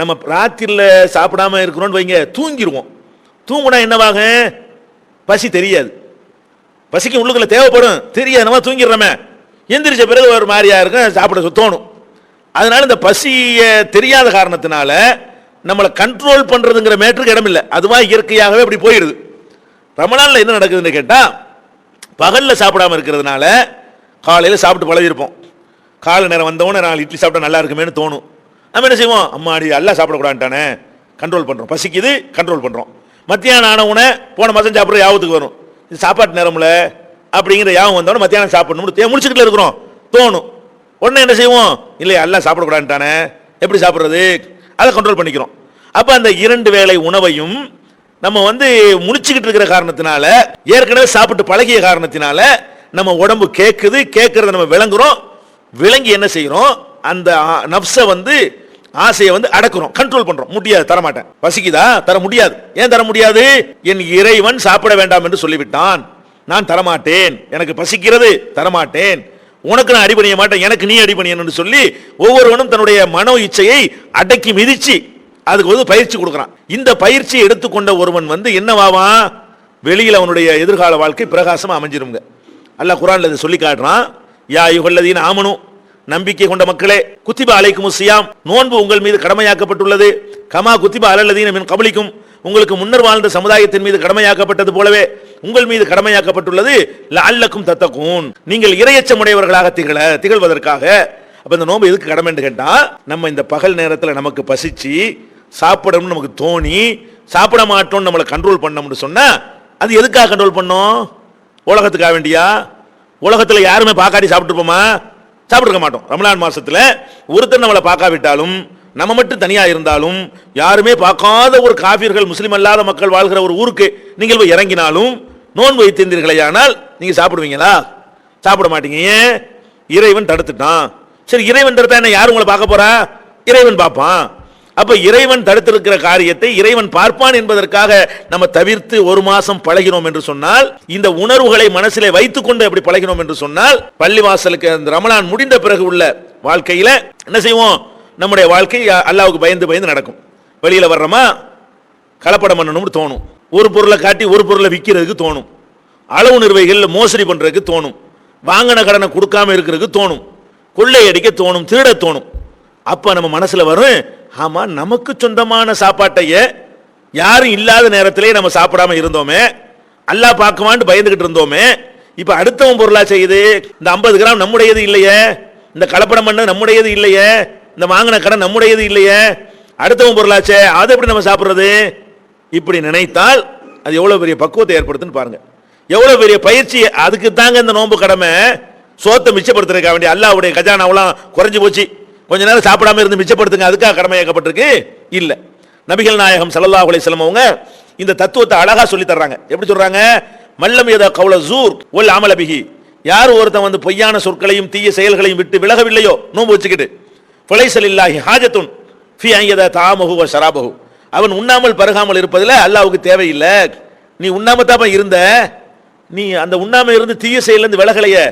நம்ம ராத்திரில சாப்பிடாம இருக்கிறோம்னு வைங்க, தூங்கிடுவோம். தூங்குனா என்னவாக? பசி தெரியாது. பசிக்கு உள்ளுக்குள்ள தேவைப்படும், தெரியாது, நம்ம தூங்கிடுறோமே. எந்திரிச்ச பிறகு ஒரு மாதிரியா இருக்கும், சாப்பிட தோணும். அதனால இந்த பசிய தெரியாத காரணத்தினால நம்மளை கண்ட்ரோல் பண்றதுங்கிற மேட்டருக்கு இடம் இல்லை. அதுவா இயற்கையாகவே அப்படி போயிடுது. ரமலான்ல என்ன நடக்குதுன்னு கேட்டா, பகல்ல சாப்பிடாம இருக்கிறதுனால காலையில சாப்பிட்டு பழகிருப்போம். காலை நேரம் வந்தவொடனே நான் இட்லி சாப்பிட்டா நல்லா இருக்குமேனு தோணும். நம்ம என்ன செய்வோம்? அம்மாடி எல்லாம் சாப்பிடக்கூடாதுட்டானே, கண்ட்ரோல் பண்றோம். பசிக்குது, கண்ட்ரோல் பண்றோம். மத்தியானம் ஆன உடனே போன மாதம் சாப்பிட்ற யாபத்துக்கு வரும், இது சாப்பாட்டு நேரம்ல அப்படிங்கிற யாபம் வந்தவொடனே மத்தியானம் சாப்பிடணும்னு முடிச்சுக்கிட்டு இருக்கிறோம் தோணும். உடனே என்ன செய்வோம்? இல்லையா எல்லாம் சாப்பிடக்கூடாதுட்டானே, எப்படி சாப்பிட்றது? அதை கண்ட்ரோல் பண்ணிக்கிறோம். அப்ப அந்த 2 வேளை உணவையும் நம்ம முடிச்சுக்கிட்டு இருக்கிற காரணத்தினால, ஏற்கனவே சாப்பிட்டு பழகிய காரணத்தினால நம்ம உடம்பு கேட்குது, கேட்கறத நம்ம விளங்குறோம். விளங்கி என்ன செய்யறோம்? அந்த நப்சை ஆசையை அடக்குறோம், கண்ட்ரோல் பண்றோம். முடியாது, தரமாட்டேன். பசிக்குதா? தர முடியாது. ஏன் தர முடியாது? என் இறைவன் சாப்பிட வேண்டாம் என்று சொல்லிவிட்டான், நான் தரமாட்டேன். எனக்கு பசிக்கிறது, தரமாட்டேன். உனக்கு நான் அடிபணிய மாட்டேன், எனக்கு நீ அடிபணியன்னு சொல்லி ஒவ்வொருவனும் தன்னுடைய மனோ இச்சையை அடக்கி மிதிச்சு அதுக்கு பயிற்சி கொடுக்குறான். இந்த பயிற்சியை எடுத்துக்கொண்ட ஒருவன் என்னவாவான்? வெளியில் அவனுடைய எதிர்கால வாழ்க்கை பிரகாசமா அமைஞ்சிருங்க. அல்லாஹ் குர்ஆன்ல இதை சொல்லி காட்டுறான். யா அய்யுஹல்லதீன ஆமனு, நம்பிக்கை கொண்ட மக்களே, குத்திப அலைக்குமுஸ் ஸியாம், நோன்பு உங்கள் மீது கடமையாக்கப்பட்டுள்ளது. கமா குத்திப அலல்லதீன மின் கப்லிக்கும், உங்களுக்கு முன்னர் வாழ்ந்த சமுதாயத்தின் மீது கடமையாக்கப்பட்டது போலவே உங்கள் மீது கடமையாக்கப்பட்டுள்ளது. லஅல்லக்கும் தத்தகூன், நீங்கள் இறையச்சமுடையவர்களாக திகழ்வதற்காக. அப்ப இந்த நோன்பு எதுக்கு கடமைன்னு கேட்டா, நம்ம இந்த பகல் நேரத்தில் நமக்கு பசிச்சு சாப்பிடணும்னு நமக்கு தோணி சாப்பிட மாட்டோம் நம்மளை கண்ட்ரோல் பண்ணோம்னு சொன்னா, அது எதுக்காக கண்ட்ரோல் பண்ணோம்? உலகத்துக்காக வேண்டியா? உலகத்தில் யாருமே பார்க்காட்டி சாப்பிட்டுருப்போமா? சாப்பிட்டுருக்க மாட்டோம். ரமலான் மாசத்துல ஒருத்தர் நம்மளை பார்க்காவிட்டாலும், நம்ம மட்டும் தனியா இருந்தாலும், யாருமே பார்க்காத ஒரு காபிர்கள் முஸ்லிம் அல்லாத மக்கள் வாழ்கிற ஒரு ஊருக்கு நீங்கள் போய் இறங்கினாலும் நோன்பு வைத்திருந்தீர்களேயானால் நீங்க சாப்பிடுவீங்களா? சாப்பிட மாட்டீங்க. ஏன்? இறைவன் தடுத்துட்டான். சரி, இறைவன் தடுத்தா என்ன, யார் உங்களை பார்க்க போறா? இறைவன் பார்ப்பான். அப்ப இறைவன் தடுத்திருக்கிற காரியத்தை இறைவன் பார்ப்பான் என்பதற்காக நம்ம தவிர்த்து ஒரு மாசம் பழகினோம் என்று சொன்னால், இந்த உணர்வுகளை மனசிலே வைத்துக் கொண்டு அப்படி பழகினோம் என்று சொன்னால், பள்ளிவாசலுக்கு அந்த ரமலான் முடிந்த பிறகு உள்ள வாழ்க்கையில என்ன செய்வோம்? நம்முடைய வாழ்க்கை அல்லாஹ்வுக்கு பயந்து பயந்து நடக்கும். வெளியில வர்றோமா, கலப்படம் பண்ணணும்னு தோணும், ஒரு பொருளை காட்டி ஒரு பொருளை விற்கிறதுக்கு தோணும், அளவு நிர்வாகிகள் மோசடி பண்றதுக்கு தோணும், வாங்கின கடனை கொடுக்காம இருக்கிறதுக்கு தோணும், கொள்ளை அடிக்க தோணும், திருட தோணும். அப்ப நம்ம மனசுல வரும், ஆமா நமக்கு சொந்தமான சாப்பாட்டைய யாரும் இல்லாத நேரத்திலே நம்ம சாப்பிடாம இருந்தோமே, அல்லாஹ் பார்க்குமான்னு பயந்துகிட்டு இருந்தோமே, இப்ப அடுத்தவன் பொருளா செய்யுது. இந்த 50 கிராம் நம்முடையது இல்லையே, இந்த கலப்படம் பண்ண நம்முடையது இல்லையே, இந்த வாங்கின கடன் நம்முடையது இல்லையே, அடுத்தவன் பொருளாச்சே, அதை எப்படி நம்ம சாப்பிடுறது? இப்படி நினைத்தால் அது எவ்வளவு பெரிய பக்குவத்தை ஏற்படுத்துன்னு பாருங்க. எவ்வளவு பெரிய பயிற்சி. அதுக்கு தாங்க இந்த நோன்பு கடமை. சோத்தை மிச்சப்படுத்துறதுக்காக வேண்டிய அல்லாஹ்வுடைய கஜானாவெல்லாம் குறைஞ்சு போச்சு, கொஞ்ச நேரம் சாப்பிடாம இருந்து மிச்சப்படுத்துங்க, அதுக்காக கடமையாக்கப்பட்டிருக்கு இல்ல. நபிகள் நாயகம் ஸல்லல்லாஹு அலைஹி வஸல்லம் அவங்க இந்த தத்துவத்தை அழகா சொல்லி தர்றாங்க. எப்படி சொல்றாங்க? மல்லம் யதா கௌல ஸூர் வல் அமல பிஹி, யார் ஒருத்தன் பொய்யான சொற்களையும் தீய செயல்களையும் விட்டு விலகவில்லையோ நோன்பு வச்சுக்கிட்டு, ஃபலைஸ லில்லாஹி ஹாஜத்துன் ஃபீ அன் யதா தஆமஹு வ ஷராபஹு, அவன் உண்ணாமல் பருகாமல் இருப்பதில் அல்லாஹ்வுக்கு தேவையில்லை. நீ உண்ணாம தான் இருந்த, நீ அந்த உண்ணாம இருந்து தீய செயலிருந்து விலகலையே,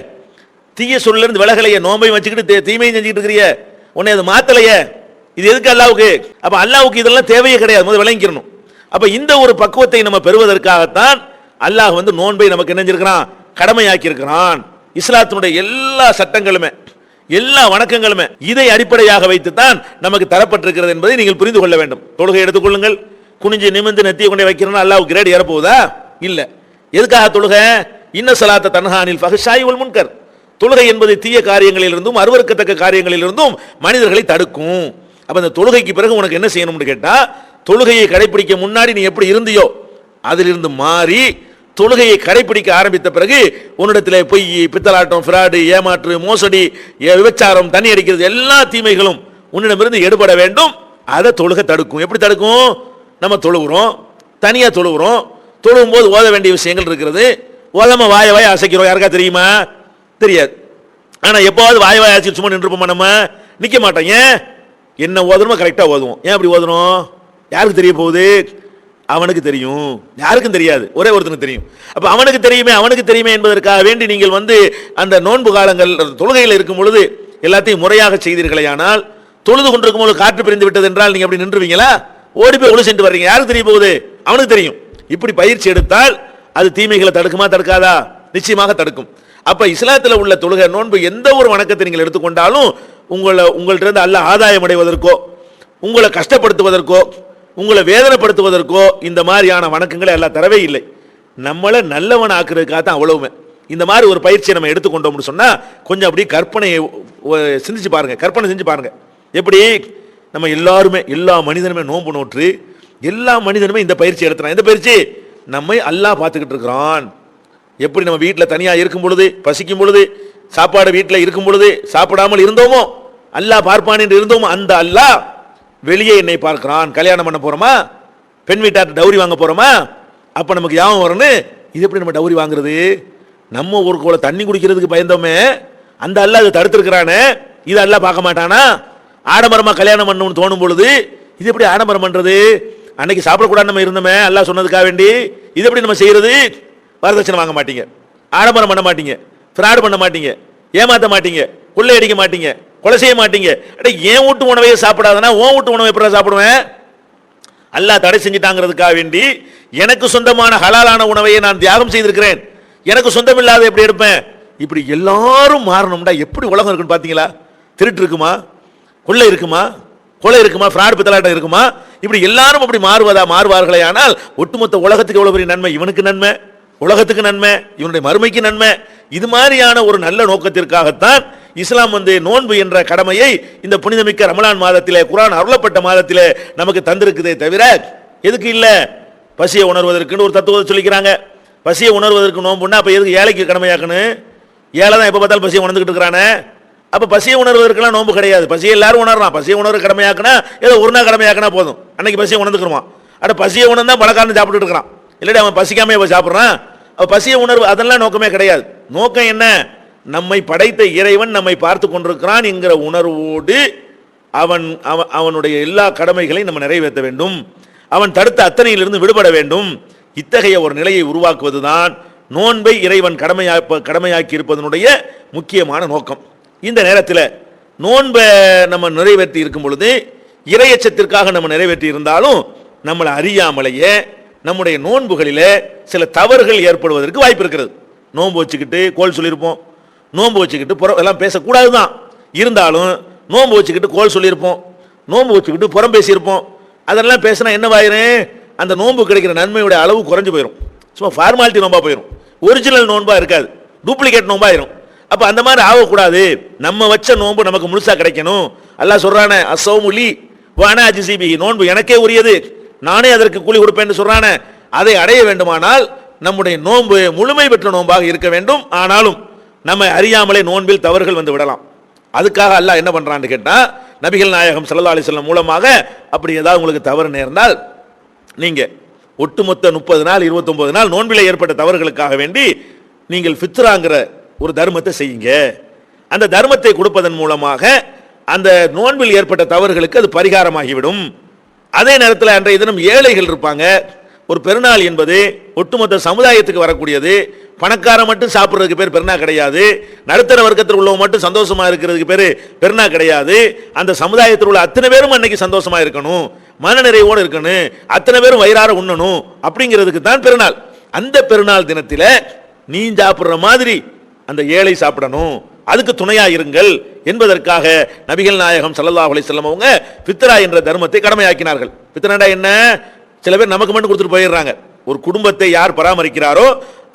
தீய சொல்லிருந்து விலகலையே, நோம்பையும் வச்சுக்கிட்டு தீமையும் செஞ்சுக்கிட்டு இருக்கிறிய, உன்னை அது மாத்தலையே, இது எதுக்கு அல்லாஹ்வுக்கு? அப்ப அல்லாஹ்வுக்கு இதெல்லாம் தேவையே கிடையாது, முதல்ல விளங்கிக்கணும். அப்ப இந்த ஒரு பக்குவத்தை நம்ம பெறுவதற்காகத்தான் அல்லாஹ் நோன்பை நமக்கு என்ன செஞ்சிருக்கிறான்? கடமையாக்கி இருக்கிறான். இஸ்லாத்தினுடைய எல்லா சட்டங்களுமே எல்லா வணக்கங்களுமே இதை அடிப்படையாக வைத்துத்தான் நமக்கு தரப்பட்டிருக்கிறது என்பதை நீங்கள் புரிந்து கொள்ள வேண்டும். தொழுகை எடுத்துக்கொள்ளுங்கள், குனிஞ்சு நிமிர்ந்து நெத்திய கொண்டே வைக்கிறோம்னா அல்லாஹ் கிரேட் ஏறப்போகுதா? இல்ல. எதுக்காக தொழுகை? இன்ன ஸலாத்த தன்ஹா அனில் ஃபஹ்ஷாஇ வல் முன்கர், தொழுகை என்பது தீய காரியங்களிலிருந்தும் அருவருக்கத்தக்க காரியங்களிலிருந்தும் மனிதர்களை தடுக்கும். அப்ப இந்த தொழுகைக்கு பிறகு உனக்கு என்ன செய்யணும்னு கேட்டா, தொழுகையை கடைபிடிக்க முன்னாடி நீ எப்படி இருந்தியோ அதிலிருந்து மாறி தொழுகையை கடைபிடிக்க ஆரம்பித்த பிறகு உன்னிடத்தில் பொய், பித்தலாட்டம், ஃப்ராடு, ஏமாற்று, மோசடி, விபச்சாரம், தண்ணி அடிக்கிறது, எல்லா தீமைகளும் உன்னிடமிருந்து எடுபட வேண்டும். அதை தொழுகை தடுக்கும். எப்படி தடுக்கும்? நம்ம தொழுகிறோம், தனியா தொழுகிறோம். தொழுகும் போது ஓத வேண்டிய விஷயங்கள் இருக்கிறது. ஓதாம வாய வாய அசைக்கிறோம். யாருக்கா தெரியுமா? தெரியாது. ஆனா எப்போவாது வாய வாய அசைச்சு சும்மா நின்றுப்போமா? நம்ம நிக்க மாட்டோம். ஏன்? என்ன ஓதணுமோ கரெக்டா ஓதுவோம். ஏன் அப்படி ஓதணும்? யாருக்கு தெரிய போகுது? அவனுக்கு தெரியும், யாருக்கும் தெரியாது, ஒரே ஒருத்தனுக்கு தெரியும். அப்ப அவனுக்கு தெரியுமே என்பதற்காக வேண்டி நீங்கள் அந்த நோன்பு காலங்கள் தொழுகையில் இருக்கும் பொழுது எல்லாத்தையும் முறையாக செய்தீர்களேயானால், தொழுது கொண்டிருக்கும் போது காற்று பிரிந்து விட்டது என்றால் நீங்க அப்படி நின்றுவீங்களா? ஓடி போய் ஒழு சென்று வர்றீங்க. யாருக்கு தெரிய போகுது? அவனுக்கு தெரியும். இப்படி பயிற்சி எடுத்தால் அது தீமைகளை தடுக்குமா தடுக்காதா? நிச்சயமாக தடுக்கும். அப்ப இஸ்லாத்தில் உள்ள தொழுகை நோன்பு எந்த ஒரு வணக்கத்தை நீங்கள் எடுத்துக்கொண்டாலும் உங்கள்கிட்ட அல்லாஹ் ஆதாயம் அடைவதற்கோ, உங்களை கஷ்டப்படுத்துவதற்கோ, உங்களை வேதனைப்படுத்துவதற்கோ இந்த மாதிரியான வணக்கங்களை எல்லாம் தரவே இல்லை. நம்மளை நல்லவன் ஆக்குறதுக்காக தான் அவ்வளவுமே. இந்த மாதிரி ஒரு பயிற்சியை நம்ம எடுத்துக்கொண்டோம்னு சொன்னா கொஞ்சம் அப்படி கற்பனையை சிந்திச்சு பாருங்க, கற்பனை செஞ்சு பாருங்க. எப்படி நம்ம எல்லாருமே, எல்லா மனிதனுமே நோன்பு நோற்று எல்லா மனிதனுமே இந்த பயிற்சி எடுத்துறான். இந்த பயிற்சி நம்மை அல்லாஹ் பார்த்துக்கிட்டு இருக்கிறான். எப்படி நம்ம வீட்டில் தனியா இருக்கும் பொழுது, பசிக்கும் பொழுது, சாப்பாடு வீட்டில் இருக்கும் பொழுது சாப்பிடாமல் இருந்தோமோ அல்லாஹ் பார்ப்பான் என்று இருந்தோமோ, அந்த அல்லாஹ் வெளியே என்னை பார்க்கிறான். கல்யாணம் பண்ண போறோமா, பெண் வீட்டார் டவுரி வாங்க போறோமா, அப்ப நமக்கு யாவும் வரணும். இது எப்படி நம்ம டவுரி வாங்குறது? நம்ம ஒரு கோல தண்ணி குடிக்கிறதுக்கு பயந்தோமே, அந்த அல்லாஹ் அதை தடுத்திருக்கிறானே, இது அல்லாஹ் பார்க்க மாட்டானா? ஆடம்பரமா கல்யாணம் பண்ணணும்னு தோணும் பொழுது இது எப்படி ஆடம்பரம் பண்றது? அன்னைக்கு சாப்பிடக்கூடாது நம்ம இருந்தோமே அல்லாஹ் சொன்னதுக்காக வேண்டி, இது எப்படி நம்ம செய்யறது? வரதட்சணை வாங்க மாட்டீங்க, ஆடம்பரம் பண்ண மாட்டீங்க, ஃப்ராட் பண்ண மாட்டீங்க, ஏமாத்த மாட்டீங்க, கொள்ளையடிக்க மாட்டீங்க, கொலை செய்ய மாட்டீங்க. ஏன் வீட்டு உணவையே சாப்பிடாதனா உன் வீட்டு உணவை எப்படி சாப்பிடுவேன்? அல்லாஹ் தடை செஞ்சிட்டாங்கிறதுக்காக வேண்டி எனக்கு சொந்தமான ஹலாலான உணவையை நான் தியாகம் செய்திருக்கிறேன், எனக்கு சொந்தம் இல்லாத எப்படி எடுப்பேன்? இப்படி எல்லாரும் மாறணும்டா எப்படி உலகம் இருக்குன்னு பாத்தீங்களா? திருட்டு இருக்குமா, கொள்ளை இருக்குமா, கொலை இருக்குமா, ஃப்ராட் பித்தலாட்டம் இருக்குமா? இப்படி எல்லாரும் அப்படி மாறுவார்களே. ஆனால் ஒட்டுமொத்த உலகத்துக்கு எவ்வளவு பெரிய நன்மை, இவனுக்கு நன்மை, உலகத்துக்கு நன்மை, இவனுடைய மறுமைக்கு நன்மை. இது மாதிரியான ஒரு நல்ல நோக்கத்திற்காகத்தான் இஸ்லாம் நோன்பு என்ற கடமையை இந்த புனிதமிக்க ரமலான் மாதத்திலே, குர்ஆன் அருளப்பட்ட மாதத்திலே நமக்கு தந்திருக்குதே தவிர எதுக்கு இல்ல? பசியை உணர்வதற்குன்னு ஒரு தத்துவத்தை சொல்லிக்கிறாங்க. பசியை உணர்வதற்கு நோன்புன்னா அப்ப எதுக்கு ஏழைக்கு கடமையாக்கணும்? ஏழை தான் எப்ப பார்த்தாலும் பசியை உணர்ந்துகிட்டு இருக்கிறானே. அப்ப பசியை உணர்வதற்கெல்லாம் நோன்பு கிடையாது. பசியை எல்லாரும் உணர்றான். பசியை உணர்வு கடமையாக்குனா ஏதோ ஒரு நாள் கடமையாக்குனா போதும், அன்னைக்கு பசியை உணர்ந்துக்குருவான். அட பசியை உணர்ந்தா பலகாரம் சாப்பிட்டு இருக்கிறான், இல்லாட்டி அவன் பசிக்காம இப்ப சாப்பிட்றான். பசிய உணர்வு அதெல்லாம் நோக்கமே கிடையாது. நோக்கம் என்ன? நம்மை படைத்த இறைவன் நம்மை பார்த்து கொண்டிருக்கிறான் என்கிற உணர்வோடு அவனுடைய எல்லா கடமைகளையும் நம்ம நிறைவேற்ற வேண்டும், அவன் தடுத்த அத்தனையிலிருந்து விடுபட வேண்டும். இத்தகைய ஒரு நிலையை உருவாக்குவதுதான் நோன்பை இறைவன் கடமையாக்கி இருப்பதனுடைய முக்கியமான நோக்கம். இந்த நேரத்தில் நோன்பை நம்ம நிறைவேற்றி இருக்கும் பொழுது, இறையச்சத்திற்காக நம்ம நிறைவேற்றி இருந்தாலும் நம்மளை அறியாமலேயே நம்முடைய நோன்புகளிலே சில தவறுகள் ஏற்படுவதற்கு வாய்ப்பு இருக்கிறது. நோன்பு வச்சுக்கிட்டு கோல் சொல்லியிருப்போம், நோன்பு வச்சுக்கிட்டு எல்லாம் பேசக்கூடாது தான், இருந்தாலும் நோன்பு வச்சுக்கிட்டு கோல் சொல்லியிருப்போம், நோன்பு வச்சுக்கிட்டு புறம் பேசியிருப்போம். அதெல்லாம் பேசினா என்னவாயிரும்? அந்த நோன்பு கிடைக்கிற நன்மையுடைய அளவு குறைஞ்சு போயிடும். சும்மா ஃபார்மாலிட்டி நோன்பா போயிடும், ஒரிஜினல் நோன்பா இருக்காது, டூப்ளிகேட் நோன்பாயிரும். அப்ப அந்த மாதிரி ஆகக்கூடாது. நம்ம வச்ச நோன்பு நமக்கு முழுசா கிடைக்கணும். அல்லாஹ் சொல்றானே, அஸ்ஸௌமுலி வஅனா அஜ்ஸி பிஹி, நோன்பு எனக்கே உரியது, நானே அதற்கு கூலி கொடுப்பேன்னு சொல்றானே. அதை அடைய வேண்டுமானால் நம்முடைய நோன்பு முழுமை பெற்ற நோன்பாக இருக்க வேண்டும். ஆனாலும் நம்ம அறியாமலே நோன்பில் தவறுகள் வந்து விடலாம். அதுக்காக அல்லாஹ் என்ன பண்றான்னு கேட்டா, நபிகள் நாயகம் ஸல்லல்லாஹு அலைஹி வஸல்லம் மூலமாக அப்படி ஏதாவது உங்களுக்கு தவறு நேர்ந்தால் நீங்க ஒட்டுமொத்த 30 நாள் 29 நாள் நோன்பிலே ஏற்பட்ட தவறுகளுக்காக வேண்டி நீங்கள் ஃபித்ராங்கிற ஒரு தர்மத்தை செய்யுங்க. அந்த தர்மத்தை கொடுப்பதன் மூலமாக அந்த நோன்பில் ஏற்பட்ட தவறுகளுக்கு அது பரிகாரமாகிவிடும். அதே நேரத்தில் அன்றைய தினம் ஏழைகள் இருப்பாங்க. ஒரு பெருநாள் என்பது ஒட்டுமொத்த சமுதாயத்துக்கு வரக்கூடியது. பணக்கார மட்டும் சாப்பிட்றதுக்கு பேர் பெருநாள் கிடையாது, நடுத்தர வர்க்கத்தில் உள்ளவங்க மட்டும் சந்தோஷமா இருக்கிறதுக்கு பேர் பெருநாள் கிடையாது. அந்த சமுதாயத்தில் உள்ள அத்தனை பேரும் அன்னைக்கு சந்தோஷமா இருக்கணும், மனநிறைவோடு இருக்கணும், அத்தனை பேரும் வயிறார உண்ணணும், அப்படிங்கிறதுக்கு தான் பெருநாள். அந்த பெருநாள் தினத்தில் நீ சாப்பிட்ற மாதிரி அந்த ஏழை சாப்பிடணும், அதுக்கு துணையா இருங்கள் என்பதற்காக நபிகள் நாயகம் ஸல்லல்லாஹு அலைஹி வஸல்லம் அவங்க ஃபித்ரா என்ற தர்மத்தை கடமையாக்கினார்கள். ஃபித்ராடா என்ன? சில பேர் நமக்கு மட்டும் கொடுத்துட்டு போயிடுறாங்க. ஒரு குடும்பத்தை யார் பராமரிக்கிறாரோ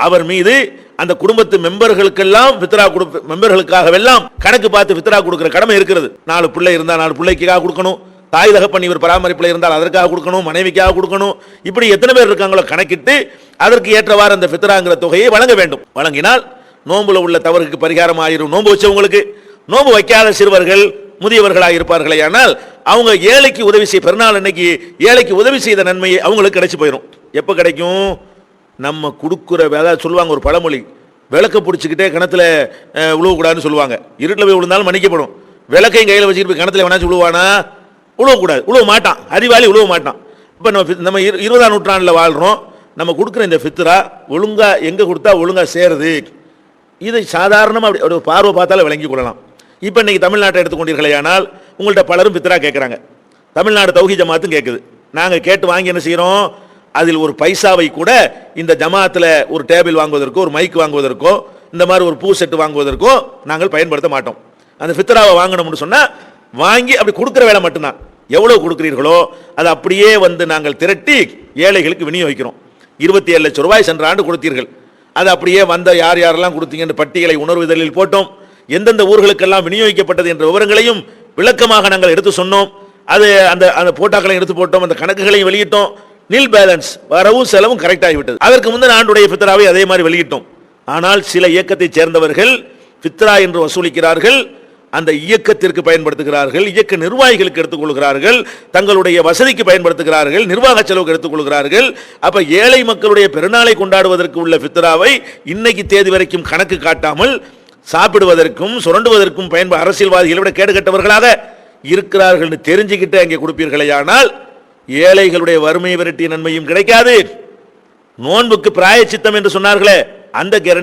அவர் மீது அந்த குடும்பத்து மெம்பர்களுக்கெல்லாம் ஃபித்ரா மெம்பர்களுக்காகவெல்லாம் கணக்கு பார்த்து ஃபித்ரா கொடுக்கிற கடமை இருக்கிறது. 4 பிள்ளை இருந்தால் 4 பிள்ளைக்காக கொடுக்கணும், தாய் தகப்பன் இவர் பராமரிப்பில் இருந்தால் அதற்காக கொடுக்கணும், மனைவிக்காக கொடுக்கணும். இப்படி எத்தனை பேர் இருக்காங்களோ கணக்கிட்டு அதற்கு ஏற்றவாறு அந்த ஃபித்ராங்கிற தொகையை வழங்க வேண்டும். வழங்கினால் நோன்புல உள்ள தவறுக்கு பரிகாரம் ஆயிரும். நோன்பு வச்சவங்களுக்கு, நோன்பு வைக்காத சிறுவர்கள் முதியவர்களாக இருப்பார்களே, ஆனால் அவங்க ஏழைக்கு உதவி செய்ய பெருநாள் அன்னைக்கு ஏழைக்கு உதவி செய்த நன்மையை அவங்களுக்கு கிடைச்சி போயிடும். எப்போ கிடைக்கும்? நம்ம கொடுக்குற சொல்லுவாங்க ஒரு பழமொழி, விளக்க பிடிச்சிக்கிட்டே கிணத்துல உழுவக்கூடாதுன்னு சொல்லுவாங்க. இருட்டில் போய் விழுந்தாலும் மன்னிக்கப்படும். விளக்கையும் கையில் வச்சுக்கிட்டு போய் கிணத்துல வேணாச்சும் விழுவானா? உழுவக்கூடாது, உழுவ மாட்டான், அறிவாளி உழுவ மாட்டான். இப்போ நம்ம 20ஆம் நூற்றாண்டில் வாழ்கிறோம். நம்ம கொடுக்குற இந்த ஃபித்ரா ஒழுங்கா எங்கே கொடுத்தா ஒழுங்கா சேருது, இதை சாதாரணமாக அப்படி ஒரு பார்வை பார்த்தாலும் விளங்கி கொள்ளலாம். இப்போ இன்னைக்கு தமிழ்நாட்டை எடுத்துக்கொண்டீர்களே, ஆனால் உங்கள்கிட்ட பலரும் ஃபித்ரா கேட்குறாங்க. தமிழ்நாடு தௌஹீத் ஜமாத்தும் கேட்குது. நாங்கள் கேட்டு வாங்கி என்ன செய்கிறோம்? அதில் ஒரு பைசாவை கூட இந்த ஜமாத்தில் ஒரு டேபிள் வாங்குவதற்கோ, ஒரு மைக் வாங்குவதற்கோ, இந்த மாதிரி ஒரு பூ செட்டு வாங்குவதற்கோ நாங்கள் பயன்படுத்த மாட்டோம். அந்த ஃபித்ராவை வாங்கணும்னு சொன்னால் வாங்கி அப்படி கொடுக்குற வேலை மட்டும்தான். எவ்வளோ கொடுக்குறீர்களோ அதை அப்படியே நாங்கள் திரட்டி ஏழைகளுக்கு விநியோகிக்கிறோம். 27 லட்சம் ரூபாய் சென்ற ஆண்டு கொடுத்தீர்கள். அது அப்படியே வந்த யார் யாரெல்லாம் கொடுத்தீங்கன்னு பட்டியலை உணர்வு இதழில் போட்டோம். எந்தெந்த ஊர்களுக்கெல்லாம் விநியோகிக்கப்பட்டது என்ற விவரங்களையும் விளக்கமாக நாங்கள் எடுத்து சொன்னோம். அது அந்த போட்டாக்களையும் எடுத்து போட்டோம், அந்த கணக்குகளையும் வெளியிட்டோம். நில் பேலன்ஸ், வரவும் செலவும் கரெக்ட் ஆகிவிட்டது. அதற்கு முந்தின ஆண்டுடைய ஃபித்ராவை அதே மாதிரி வெளியிட்டோம். ஆனால் சில இயக்கத்தைச் சேர்ந்தவர்கள் ஃபித்ரா என்று வசூலிக்கிறார்கள், அந்த இயக்கத்திற்கு பயன்படுத்துகிறார்கள், இயக்க நிர்வாகிகளுக்கு எடுத்துக்கொள்கிறார்கள், தங்களுடைய வசதிக்கு பயன்படுத்துகிறார்கள், நிர்வாக செலவுக்கு எடுத்துக்கொள்கிறார்கள். அப்ப ஏழை மக்களுடைய பெருநாளை கொண்டாடுவதற்கு உள்ள ஃபித்ராவை இன்னைக்கு தேதி வரைக்கும் கணக்கு காட்டாமல் சாப்பிடுவதற்கும் சுரண்டுவதற்கும் அரசியல்வாதிகளை விட கேடு கட்டவர்களாக இருக்கிறார்கள் தெரிஞ்சுக்கிட்டு அங்கே கொடுப்பீர்களேயானால் ஏழைகளுடைய வறுமை விரட்டிய நன்மையும் கிடைக்காது. நோன்புக்கு பிராயச்சித்தம் என்று சொன்னார்களே, அந்த கேரண்டி